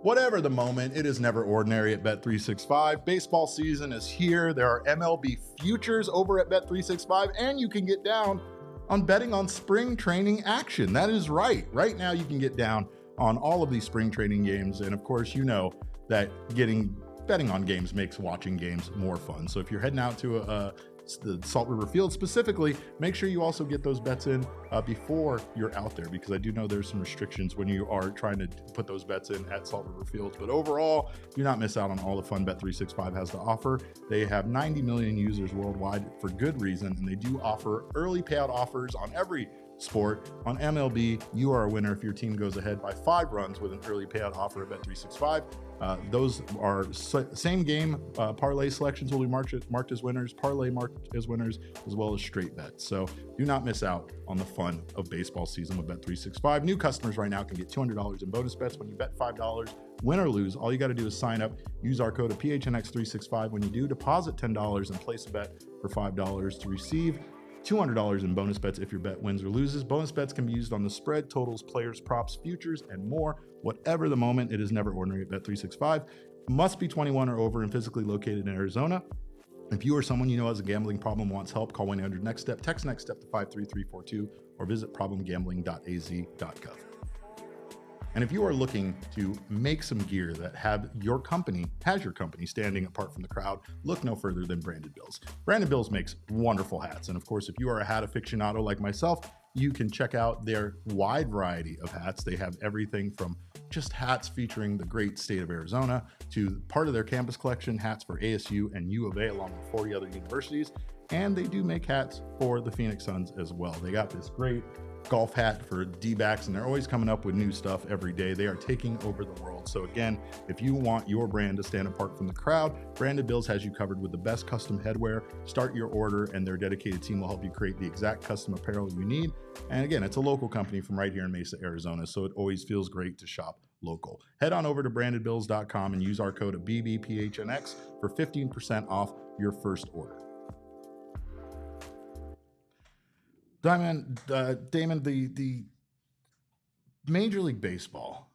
Whatever the moment, it is never ordinary at Bet365. Baseball season is here. There are MLB futures over at Bet365, and you can get down on betting on spring training action. That is right. Right now, you can get down on all of these spring training games. And of course, you know that betting on games makes watching games more fun. So if you're heading out to the Salt River Field specifically, make sure you also get those bets in before you're out there, because I do know there's some restrictions when you are trying to put those bets in at Salt River Fields. But overall, do not miss out on all the fun Bet365 has to offer. They have 90 million users worldwide for good reason, and they do offer early payout offers on every sport. On MLB, you are a winner if your team goes ahead by 5 runs with an early payout offer at Bet365. Those are same game parlay selections will be marked as winners, parlay marked as winners, as well as straight bets. So do not miss out on the fun of baseball season with Bet365. New customers right now can get $200 in bonus bets when you bet $5. Win or lose, all you got to do is sign up, use our code of PHNX365. When you do, deposit $10 and place a bet for $5 to receive $200 in bonus bets if your bet wins or loses. Bonus bets can be used on the spread, totals, players, props, futures, and more. Whatever the moment, it is never ordinary at Bet365. Must be 21 or over and physically located in Arizona. If you or someone you know has a gambling problem, wants help, call 1-800-NEXT-STEP, text NEXT STEP to 53342, or visit problemgambling.az.gov. And if you are looking to make some gear that has your company standing apart from the crowd, look no further than Branded Bills. Branded Bills makes wonderful hats. And of course, if you are a hat aficionado like myself, you can check out their wide variety of hats. They have everything from just hats featuring the great state of Arizona to part of their campus collection, hats for ASU and U of A, along with 40 other universities. And they do make hats for the Phoenix Suns as well. They got this great golf hat for Dbacks, and they're always coming up with new stuff every day. They are taking over the world. So again, if you want your brand to stand apart from the crowd, Branded Bills has you covered with the best custom headwear. Start your order, and their dedicated team will help you create the exact custom apparel you need. And again, it's a local company from right here in Mesa, Arizona, so it always feels great to shop local. Head on over to brandedbills.com and use our code of BBPHNX for 15% off your first order. Damon, the Major League Baseball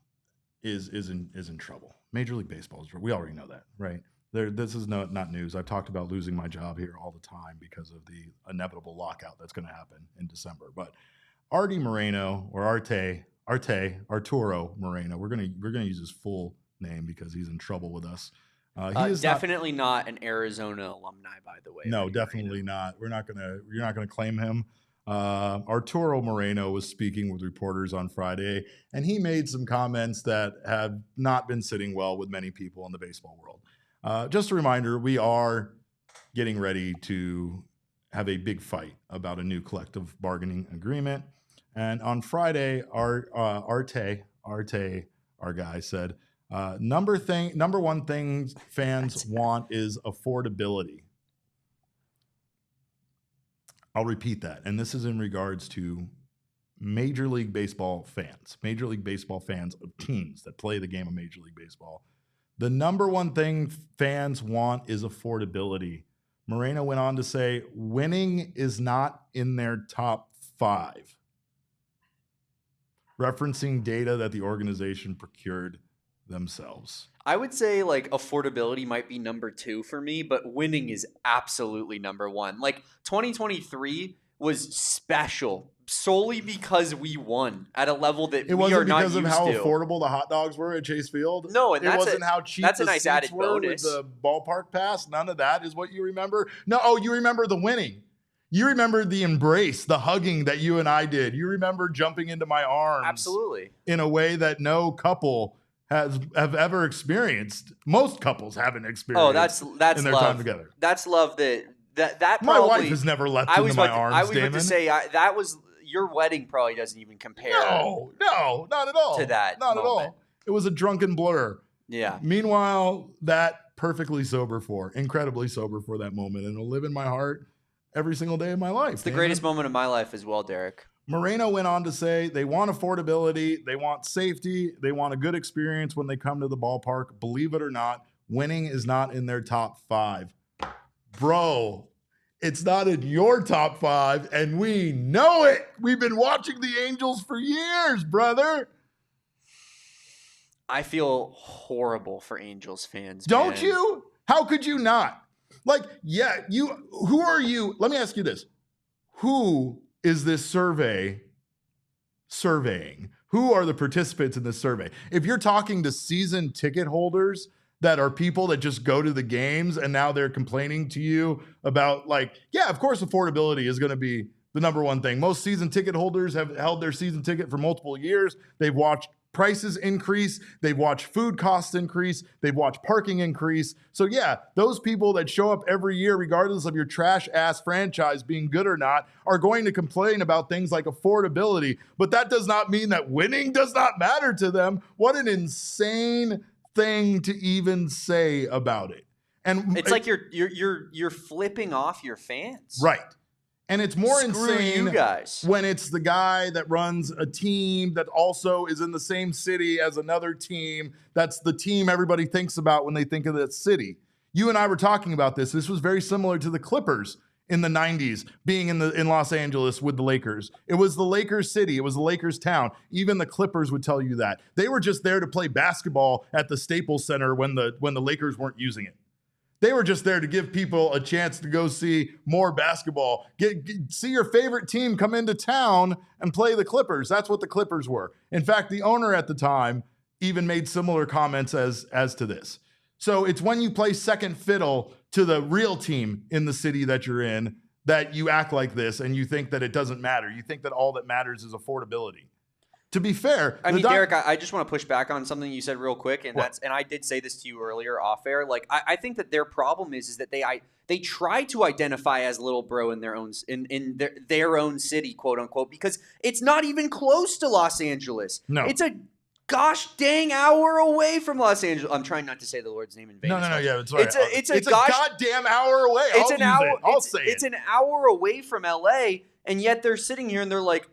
is in trouble. Major League Baseball we already know that, right? This is not news. I've talked about losing my job here all the time because of the inevitable lockout that's going to happen in December. But Arturo Moreno, we're gonna use his full name because he's in trouble with us. He is definitely not an Arizona alumni, by the way. No, definitely not. You're not gonna claim him. Arturo Moreno was speaking with reporters on Friday, and he made some comments that have not been sitting well with many people in the baseball world. Just a reminder, we are getting ready to have a big fight about a new collective bargaining agreement. And on Friday, Arte, our guy, said, number one thing fans want is affordability. I'll repeat that. And this is in regards to Major League Baseball fans of teams that play the game of Major League Baseball. The number one thing fans want is affordability. Moreno went on to say, winning is not in their top 5, referencing data that the organization procured themselves. I would say like affordability might be number 2 for me, but winning is absolutely number 1. Like 2023 was special solely because we won at a level that we are not used to. It wasn't because of how affordable the hot dogs were at Chase Field. No, and it wasn't how cheap that's the a nice seats added were bonus. With the ballpark pass. None of that is what you remember. No, you remember the winning. You remember the embrace, the hugging that you and I did. You remember jumping into my arms. Absolutely. In a way that no couple have ever experienced. Most couples haven't experienced. Oh, that's in their love. time together. That's love that probably. My wife has never leapt into my arms, I was Damon. about to say that was your wedding. Probably doesn't even compare. No, not at all. To that, not moment. At all. It was a drunken blur. Yeah. Meanwhile, that incredibly sober for that moment, and it'll live in my heart every single day of my life. It's the greatest moment of my life as well, Derek. Moreno went on to say they want affordability, they want safety, they want a good experience when they come to the ballpark. Believe it or not, winning is not in their top 5. Bro, it's not in your top 5, and we know it. We've been watching the Angels for years, brother. I feel horrible for Angels fans. Don't you? How could you not? Like, yeah, who are you? Let me ask you this. Who is this surveying? Who are the participants in this survey? If you're talking to season ticket holders that are people that just go to the games and now they're complaining to you about, like, yeah, of course, affordability is going to be the number one thing. Most season ticket holders have held their season ticket for multiple years. They've watched prices increase. They've watched food costs increase. They've watched parking increase. So yeah, those people that show up every year, regardless of your trash ass franchise being good or not, are going to complain about things like affordability. But that does not mean that winning does not matter to them. What an insane thing to even say about it. And it's like you're flipping off your fans. Right. And it's more Screw insane you guys. when it's the guy that runs a team that also is in the same city as another team. That's the team everybody thinks about when they think of that city. You and I were talking about this. This was very similar to the Clippers in the 90s being in Los Angeles with the Lakers. It was the Lakers city. It was the Lakers town. Even the Clippers would tell you that. They were just there to play basketball at the Staples Center when the Lakers weren't using it. They were just there to give people a chance to go see more basketball. See your favorite team come into town and play the Clippers. That's what the Clippers were. In fact, the owner at the time even made similar comments as to this. So it's when you play second fiddle to the real team in the city that you're in that you act like this and you think that it doesn't matter. You think that all that matters is affordability. To be fair, I mean, Derek, I just want to push back on something you said real quick, and and I did say this to you earlier off air. Like, I think that their problem is that they try to identify as little bro in their own their own city, quote unquote, because it's not even close to Los Angeles. No, it's a gosh dang hour away from Los Angeles. I'm trying not to say the Lord's name in vain. No, yeah, it's right. It's a goddamn hour away. It's an hour away from LA, and yet they're sitting here and they're like,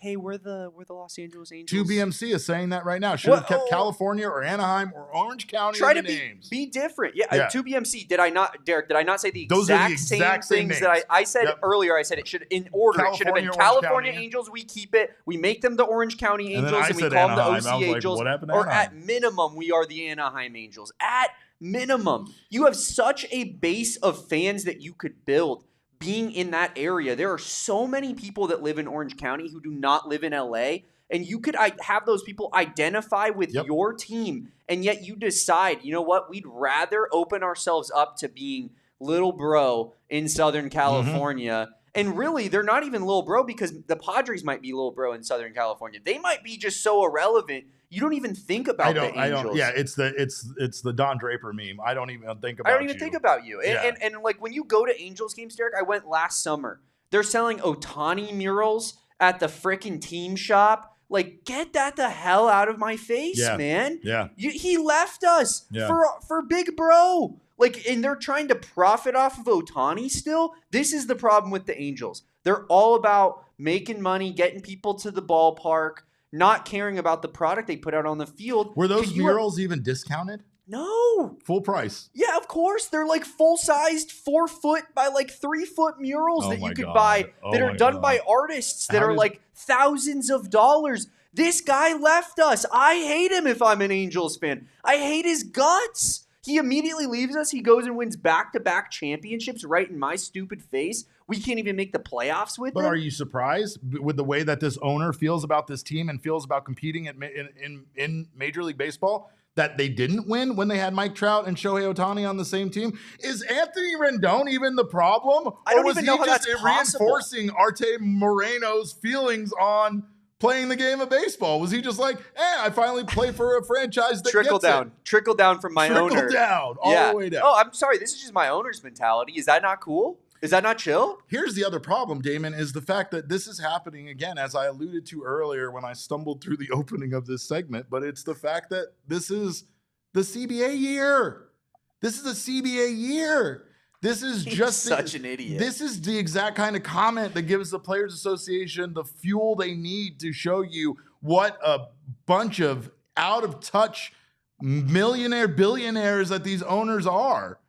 hey, we're the Los Angeles Angels. 2BMC is saying that right now. Should have kept California or Anaheim or Orange County in the names. Be different. Yeah, 2BMC. Did I not, Derek? Did I not say the exact same things that I said earlier? I said it should in order. It should have been California Angels. We keep it. We make them the Orange County Angels, and we call them the OC Angels. Or at minimum, we are the Anaheim Angels. At minimum, you have such a base of fans that you could build. Being in that area, there are so many people that live in Orange County who do not live in LA, and you could have those people identify with your team, and yet you decide, you know what, we'd rather open ourselves up to being little bro in Southern California. And really, they're not even little bro because the Padres might be little bro in Southern California. They might be just so irrelevant. You don't even think about the Angels. Yeah, it's the Don Draper meme. I don't even think about you. I don't even think about you. And like when you go to Angels games, Derek, I went last summer. They're selling Ohtani murals at the frickin' team shop. Like, get that the hell out of my face, man. Yeah. He left us for big bro. Like, and they're trying to profit off of Ohtani still. This is the problem with the Angels. They're all about making money, getting people to the ballpark, not caring about the product they put out on the field. Were those murals even discounted? No. Full price. Yeah, of course. They're like full-sized 4-foot by like 3-foot murals that you could buy that are done by artists that are like thousands of dollars. This guy left us. I hate him if I'm an Angels fan. I hate his guts. He immediately leaves us. He goes and wins back-to-back championships right in my stupid face. We can't even make the playoffs with him. But are you surprised with the way that this owner feels about this team and feels about competing in Major League Baseball that they didn't win when they had Mike Trout and Shohei Ohtani on the same team? Is Anthony Rendon even the problem? I don't even know how that's possible. Reinforcing Arte Moreno's feelings on playing the game of baseball? Was he just like, I finally play for a franchise that trickle down from my owner. Trickle down, all the way down. Oh, I'm sorry. This is just my owner's mentality. Is that not cool? Is that not chill? Here's the other problem, Damon, is the fact that this is happening again, as I alluded to earlier when I stumbled through the opening of this segment, but it's the fact that this is the CBA year. This is a CBA year. This is just such an idiot. This is the exact kind of comment that gives the Players Association the fuel they need to show you what a bunch of out-of-touch billionaires that these owners are.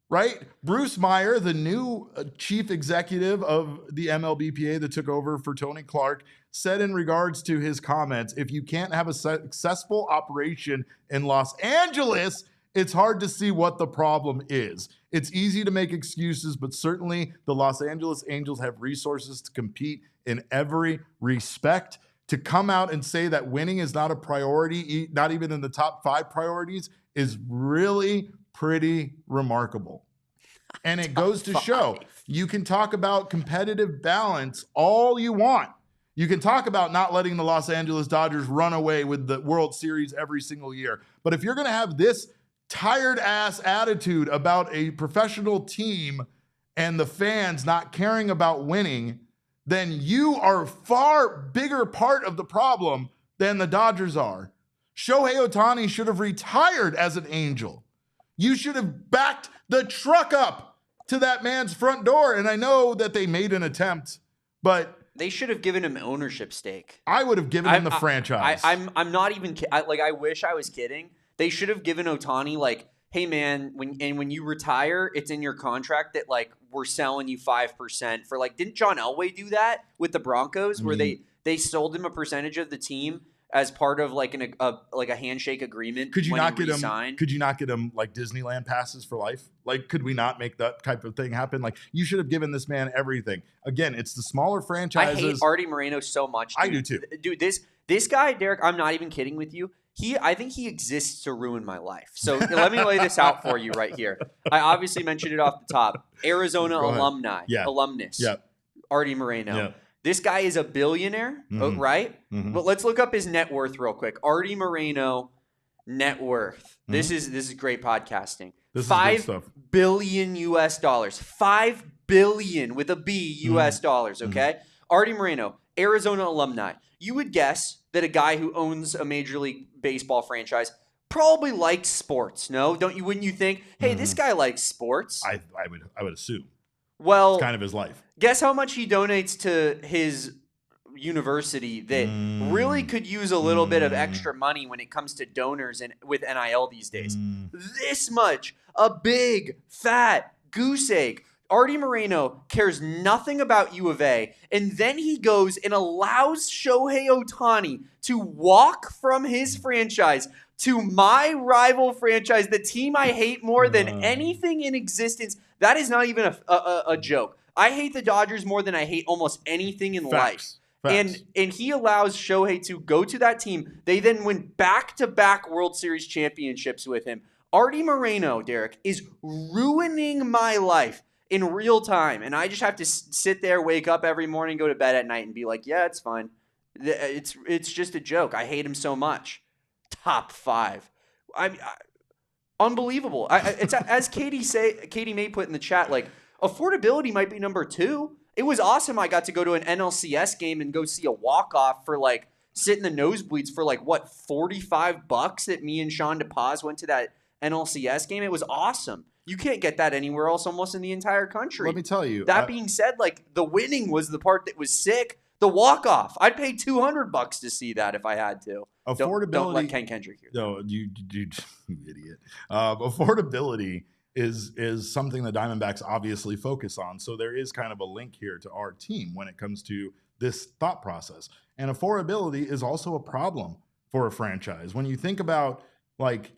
Right? Bruce Meyer, the new chief executive of the MLBPA that took over for Tony Clark, said in regards to his comments, if you can't have a successful operation in Los Angeles, it's hard to see what the problem is. It's easy to make excuses, but certainly the Los Angeles Angels have resources to compete in every respect. To come out and say that winning is not a priority, not even in the top 5 priorities, is really pretty remarkable. And it goes to show, you can talk about competitive balance all you want. You can talk about not letting the Los Angeles Dodgers run away with the World Series every single year. But if you're going to have this tired ass attitude about a professional team and the fans not caring about winning, then you are a far bigger part of the problem than the Dodgers are. Shohei Ohtani should have retired as an Angel. You should have backed the truck up to that man's front door. And I know that they made an attempt, but they should have given him ownership stake. I would have given him the franchise. I'm not even I wish I was kidding. They should have given Ohtani like, hey man, when you retire, it's in your contract that like we're selling you 5% for like. Didn't John Elway do that with the Broncos where they sold him a percentage of the team as part of like a handshake agreement? Could you not get him? Could you not get him like Disneyland passes for life? Like, could we not make that type of thing happen? Like, you should have given this man everything. Again, it's the smaller franchises. I hate Artie Moreno so much. Dude. I do too, dude. This guy, Derek. I'm not even kidding with you. I think he exists to ruin my life. So let me lay this out for you right here. I obviously mentioned it off the top. Arizona alumnus. Yep. Artie Moreno. Yep. This guy is a billionaire, right? Mm-hmm. But let's look up his net worth real quick. Artie Moreno net worth. Mm-hmm. This is great podcasting. This $5 billion US. $5 billion with a B US dollars, okay? Mm-hmm. Artie Moreno, Arizona alumni. You would guess that a guy who owns a Major League Baseball franchise probably likes sports. No, wouldn't you think? Hey, this guy likes sports. I would assume. Well, it's kind of his life. Guess how much he donates to his university that really could use a little bit of extra money when it comes to donors and with NIL these days. This much, a big fat goose egg. Artie Moreno cares nothing about U of A, and then he goes and allows Shohei Ohtani to walk from his franchise to my rival franchise, the team I hate more than anything in existence. That is not even a joke. I hate the Dodgers more than I hate almost anything in life. And he allows Shohei to go to that team. They then win back-to-back World Series championships with him. Artie Moreno, Derek, is ruining my life in real time, and I just have to sit there, wake up every morning, go to bed at night, and be like, yeah, it's fine. It's just a joke. I hate him so much. Top 5. Unbelievable. It's as Katie May put in the chat, like, affordability might be number 2. It was awesome. I got to go to an NLCS game and go see a walk-off for like sit in the nosebleeds for like what, $45 that me and Sean DePaz went to that NLCS game. It was awesome. You can't get that anywhere else almost in the entire country. Let me tell you. That being said, like the winning was the part that was sick. The walk-off. I'd pay $200 to see that if I had to. Affordability. Don't let Ken Kendrick hear that. No, you idiot. Affordability is something the Diamondbacks obviously focus on. So there is kind of a link here to our team when it comes to this thought process. And affordability is also a problem for a franchise. When you think about like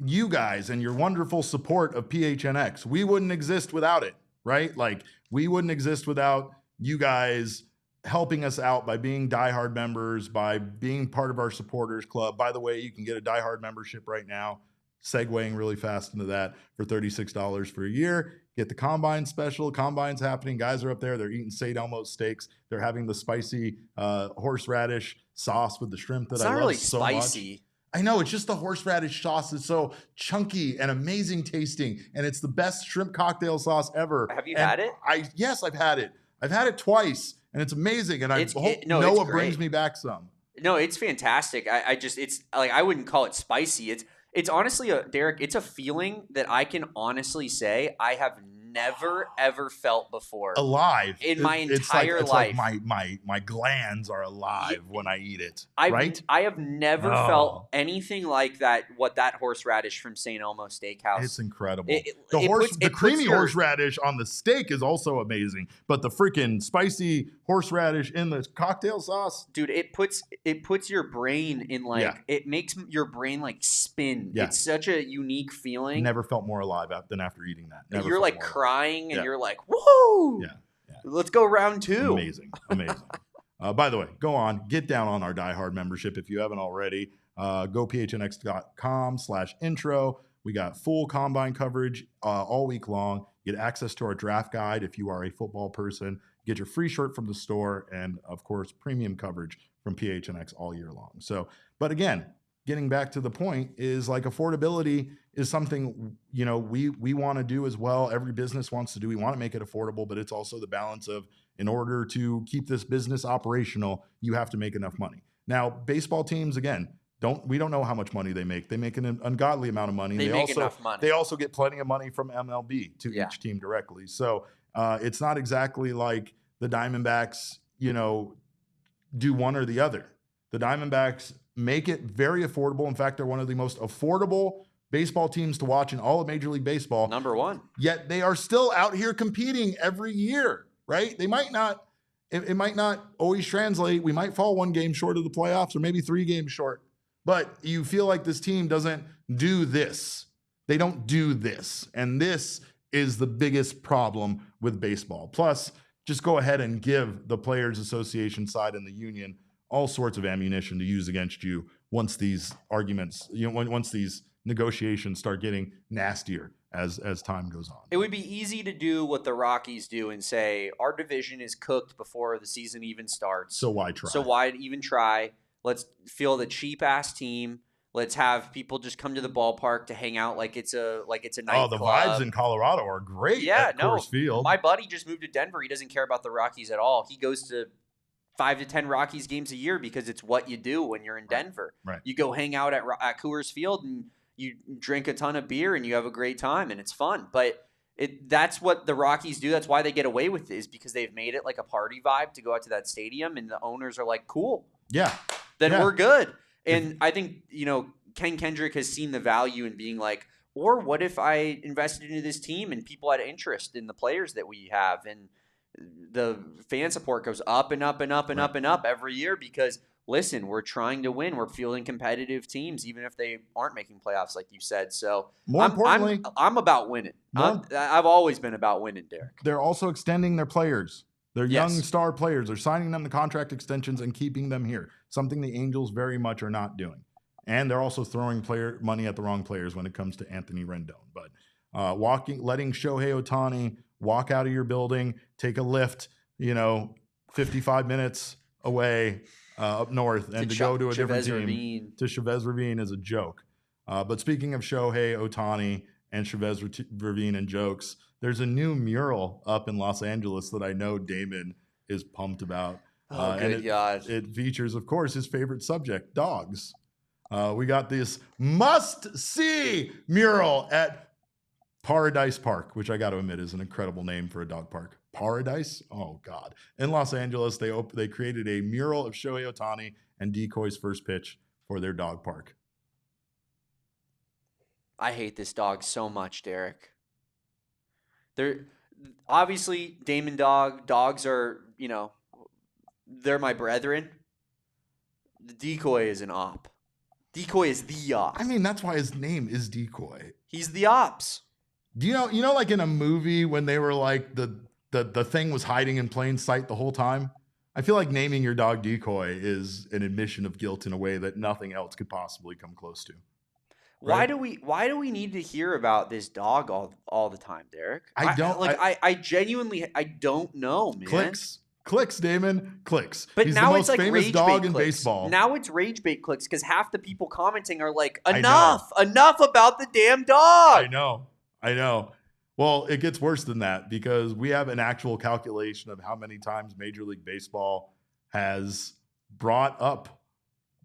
you guys and your wonderful support of PHNX, we wouldn't exist without it, right? Like we wouldn't exist without you guys helping us out by being diehard members, by being part of our supporters club. By the way, you can get a diehard membership right now, segueing really fast into that, for $36 for a year. Get the Combine special. Combine's happening. Guys are up there. They're eating St. Elmo's steaks. They're having the spicy horseradish sauce with the shrimp that I love so much. It's not really spicy. I know. It's just the horseradish sauce. It's so chunky and amazing tasting, and it's the best shrimp cocktail sauce ever. Have you had it? Yes, I've had it. I've had it twice, and it's amazing, and I hope Noah brings me back some. No, it's fantastic. It's like I wouldn't call it spicy. It's honestly, Derek, it's a feeling that I can honestly say I have never, ever felt before. Alive. In my entire life. Like my glands are alive when I eat it, right? I have never felt anything like that, what that horseradish from St. Elmo Steakhouse. It's incredible. The creamy horseradish on the steak is also amazing, but the freaking spicy horseradish in the cocktail sauce. Dude, it puts your brain in like, it makes your brain like spin. Yeah. It's such a unique feeling. Never felt more alive than after eating that. You're like crying and you're like, woohoo! Yeah. Let's go round 2. Amazing. By the way, go on, get down on our diehard membership if you haven't already. Go phnx.com/intro. We got full combine coverage all week long. Get access to our draft guide if you are a football person. Get your free shirt from the store, and of course, premium coverage from PHNX all year long. So, but again, getting back to the point is like affordability is something, you know, we want to do as well. Every business wants to do. We want to make it affordable, but it's also the balance of, in order to keep this business operational, you have to make enough money. Now, baseball teams, again, We don't know how much money they make. They make an ungodly amount of money. They make enough money. They also get plenty of money from MLB to each team directly. So it's not exactly like the Diamondbacks, do one or the other. The Diamondbacks make it very affordable. In fact, they're one of the most affordable baseball teams to watch in all of Major League Baseball. Number one. Yet they are still out here competing every year, right? They might not, it might not always translate. We might fall one game short of the playoffs or maybe 3 games short. But you feel like this team doesn't do this. They don't do this. And this is the biggest problem with baseball. Plus, just go ahead and give the Players Association side and the union all sorts of ammunition to use against you once these arguments, once these negotiations start getting nastier as time goes on. It would be easy to do what the Rockies do and say, our division is cooked before the season even starts. So why try? So why even try? Let's field a cheap-ass team. Let's have people just come to the ballpark to hang out like it's a nightclub. Oh, the vibes in Colorado are great at Coors Field. My buddy just moved to Denver. He doesn't care about the Rockies at all. He goes to 5 to 10 Rockies games a year because it's what you do when you're in Denver. Right. You go hang out at Coors Field and you drink a ton of beer and you have a great time and it's fun. But that's what the Rockies do. That's why they get away with it, is because they've made it like a party vibe to go out to that stadium, and the owners are like, cool. Yeah. Then we're good. And I think, Ken Kendrick has seen the value in being like, or what if I invested into this team and people had interest in the players that we have, and the fan support goes up and up and up and up and up every year because, listen, we're trying to win. We're fielding competitive teams, even if they aren't making playoffs, like you said. So more importantly, I'm about winning. I've always been about winning, Derek. They're also extending their players. They're young star players. They're signing them to contract extensions and keeping them here, something the Angels very much are not doing. And they're also throwing player money at the wrong players when it comes to Anthony Rendon. But letting Shohei Ohtani walk out of your building, take a lift, 55 minutes away up north, and to go to a different team to Chavez Ravine is a joke. But speaking of Shohei Ohtani and Chavez Ravine and jokes, there's a new mural up in Los Angeles that I know Damon is pumped about. Oh, good God. It features, of course, his favorite subject, dogs. We got this must-see mural at Paradise Park, which I got to admit is an incredible name for a dog park. Paradise? Oh, God. In Los Angeles, they created a mural of Shohei Ohtani and Decoy's first pitch for their dog park. I hate this dog so much, Derek. They're obviously Damon dogs are, they're my brethren. The Decoy is an op. Decoy is the op. I mean, that's why his name is Decoy. He's the ops. Do you know, like in a movie when they were like the thing was hiding in plain sight the whole time? I feel like naming your dog Decoy is an admission of guilt in a way that nothing else could possibly come close to. Right? Why do we need to hear about this dog all the time, Derek? I genuinely don't know, man. Clicks, Damon, clicks. But he's now the it's most like famous rage dog bait in clicks. baseball. Now it's rage bait clicks because half the people commenting are like, enough about the damn dog. I know. Well, it gets worse than that because we have an actual calculation of how many times Major League Baseball has brought up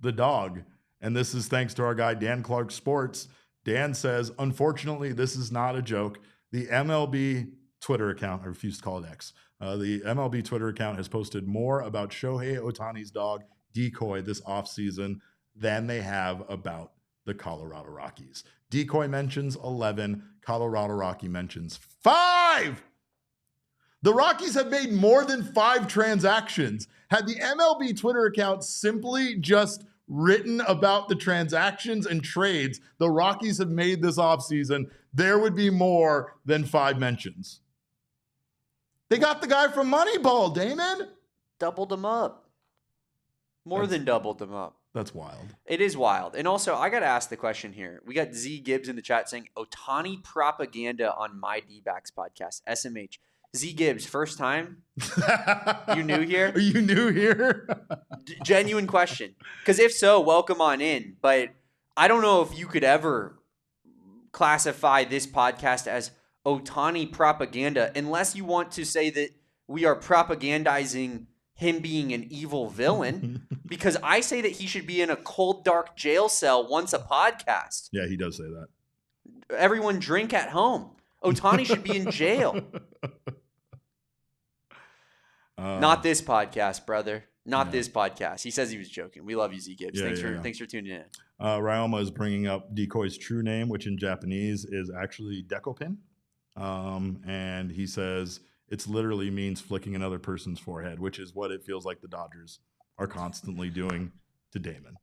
the dog. And this is thanks to our guy, Dan Clark Sports. Dan says, unfortunately, this is not a joke. The MLB Twitter account, I refuse to call it X. The MLB Twitter account has posted more about Shohei Ohtani's dog, Decoy, this offseason than they have about the Colorado Rockies. Decoy mentions 11, Colorado Rocky mentions 5. The Rockies have made more than 5 transactions. Had the MLB Twitter account simply just written about the transactions and trades the Rockies have made this offseason, there would be more than 5 mentions. They got the guy from Moneyball, Damon. Doubled them up. More than doubled them up. That's wild. It is wild. And also, I got to ask the question here. We got Z Gibbs in the chat saying, Ohtani propaganda on my Dbacks podcast, SMH. Z Gibbs, first time? You new here? Are you new here? Genuine question. Because if so, welcome on in. But I don't know if you could ever classify this podcast as Ohtani propaganda unless you want to say that we are propagandizing him being an evil villain because I say that he should be in a cold, dark jail cell once a podcast. Yeah, he does say that. Everyone drink at home. Ohtani should be in jail. Not this podcast, brother. Not this podcast. He says he was joking. We love you, Z Gibbs. Thanks for tuning in. Ryoma is bringing up Decoy's true name, which in Japanese is actually Dekopin. And he says it's literally means flicking another person's forehead, which is what it feels like the Dodgers are constantly doing to Damon.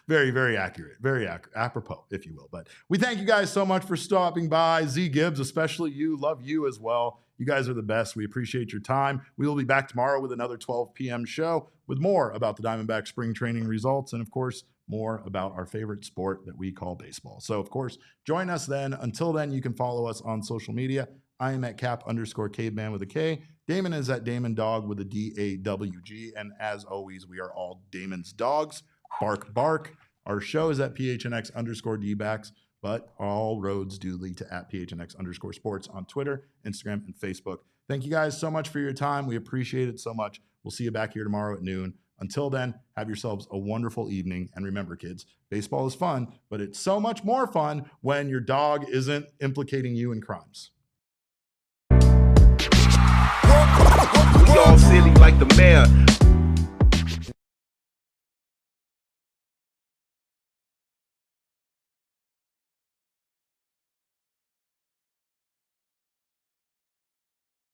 Very, very accurate. Very apropos, if you will. But we thank you guys so much for stopping by. Z Gibbs, especially you. Love you as well. You guys are the best. We appreciate your time. We will be back tomorrow with another 12 p.m. show with more about the Diamondbacks spring training results and, of course, more about our favorite sport that we call baseball. So, of course, join us then. Until then, you can follow us on social media. I am at cap_caveman with a K. Damon is at Damon Dog with a DAWG. And as always, we are all Damon's dogs. Bark, bark. Our show is at PHNX_Dbacks, but all roads do lead to at PHNX_sports on Twitter, Instagram, and Facebook. Thank you guys so much for your time. We appreciate it so much. We'll see you back here tomorrow at noon. Until then, have yourselves a wonderful evening. And remember, kids, baseball is fun, but it's so much more fun when your dog isn't implicating you in crimes. We all silly like the mayor.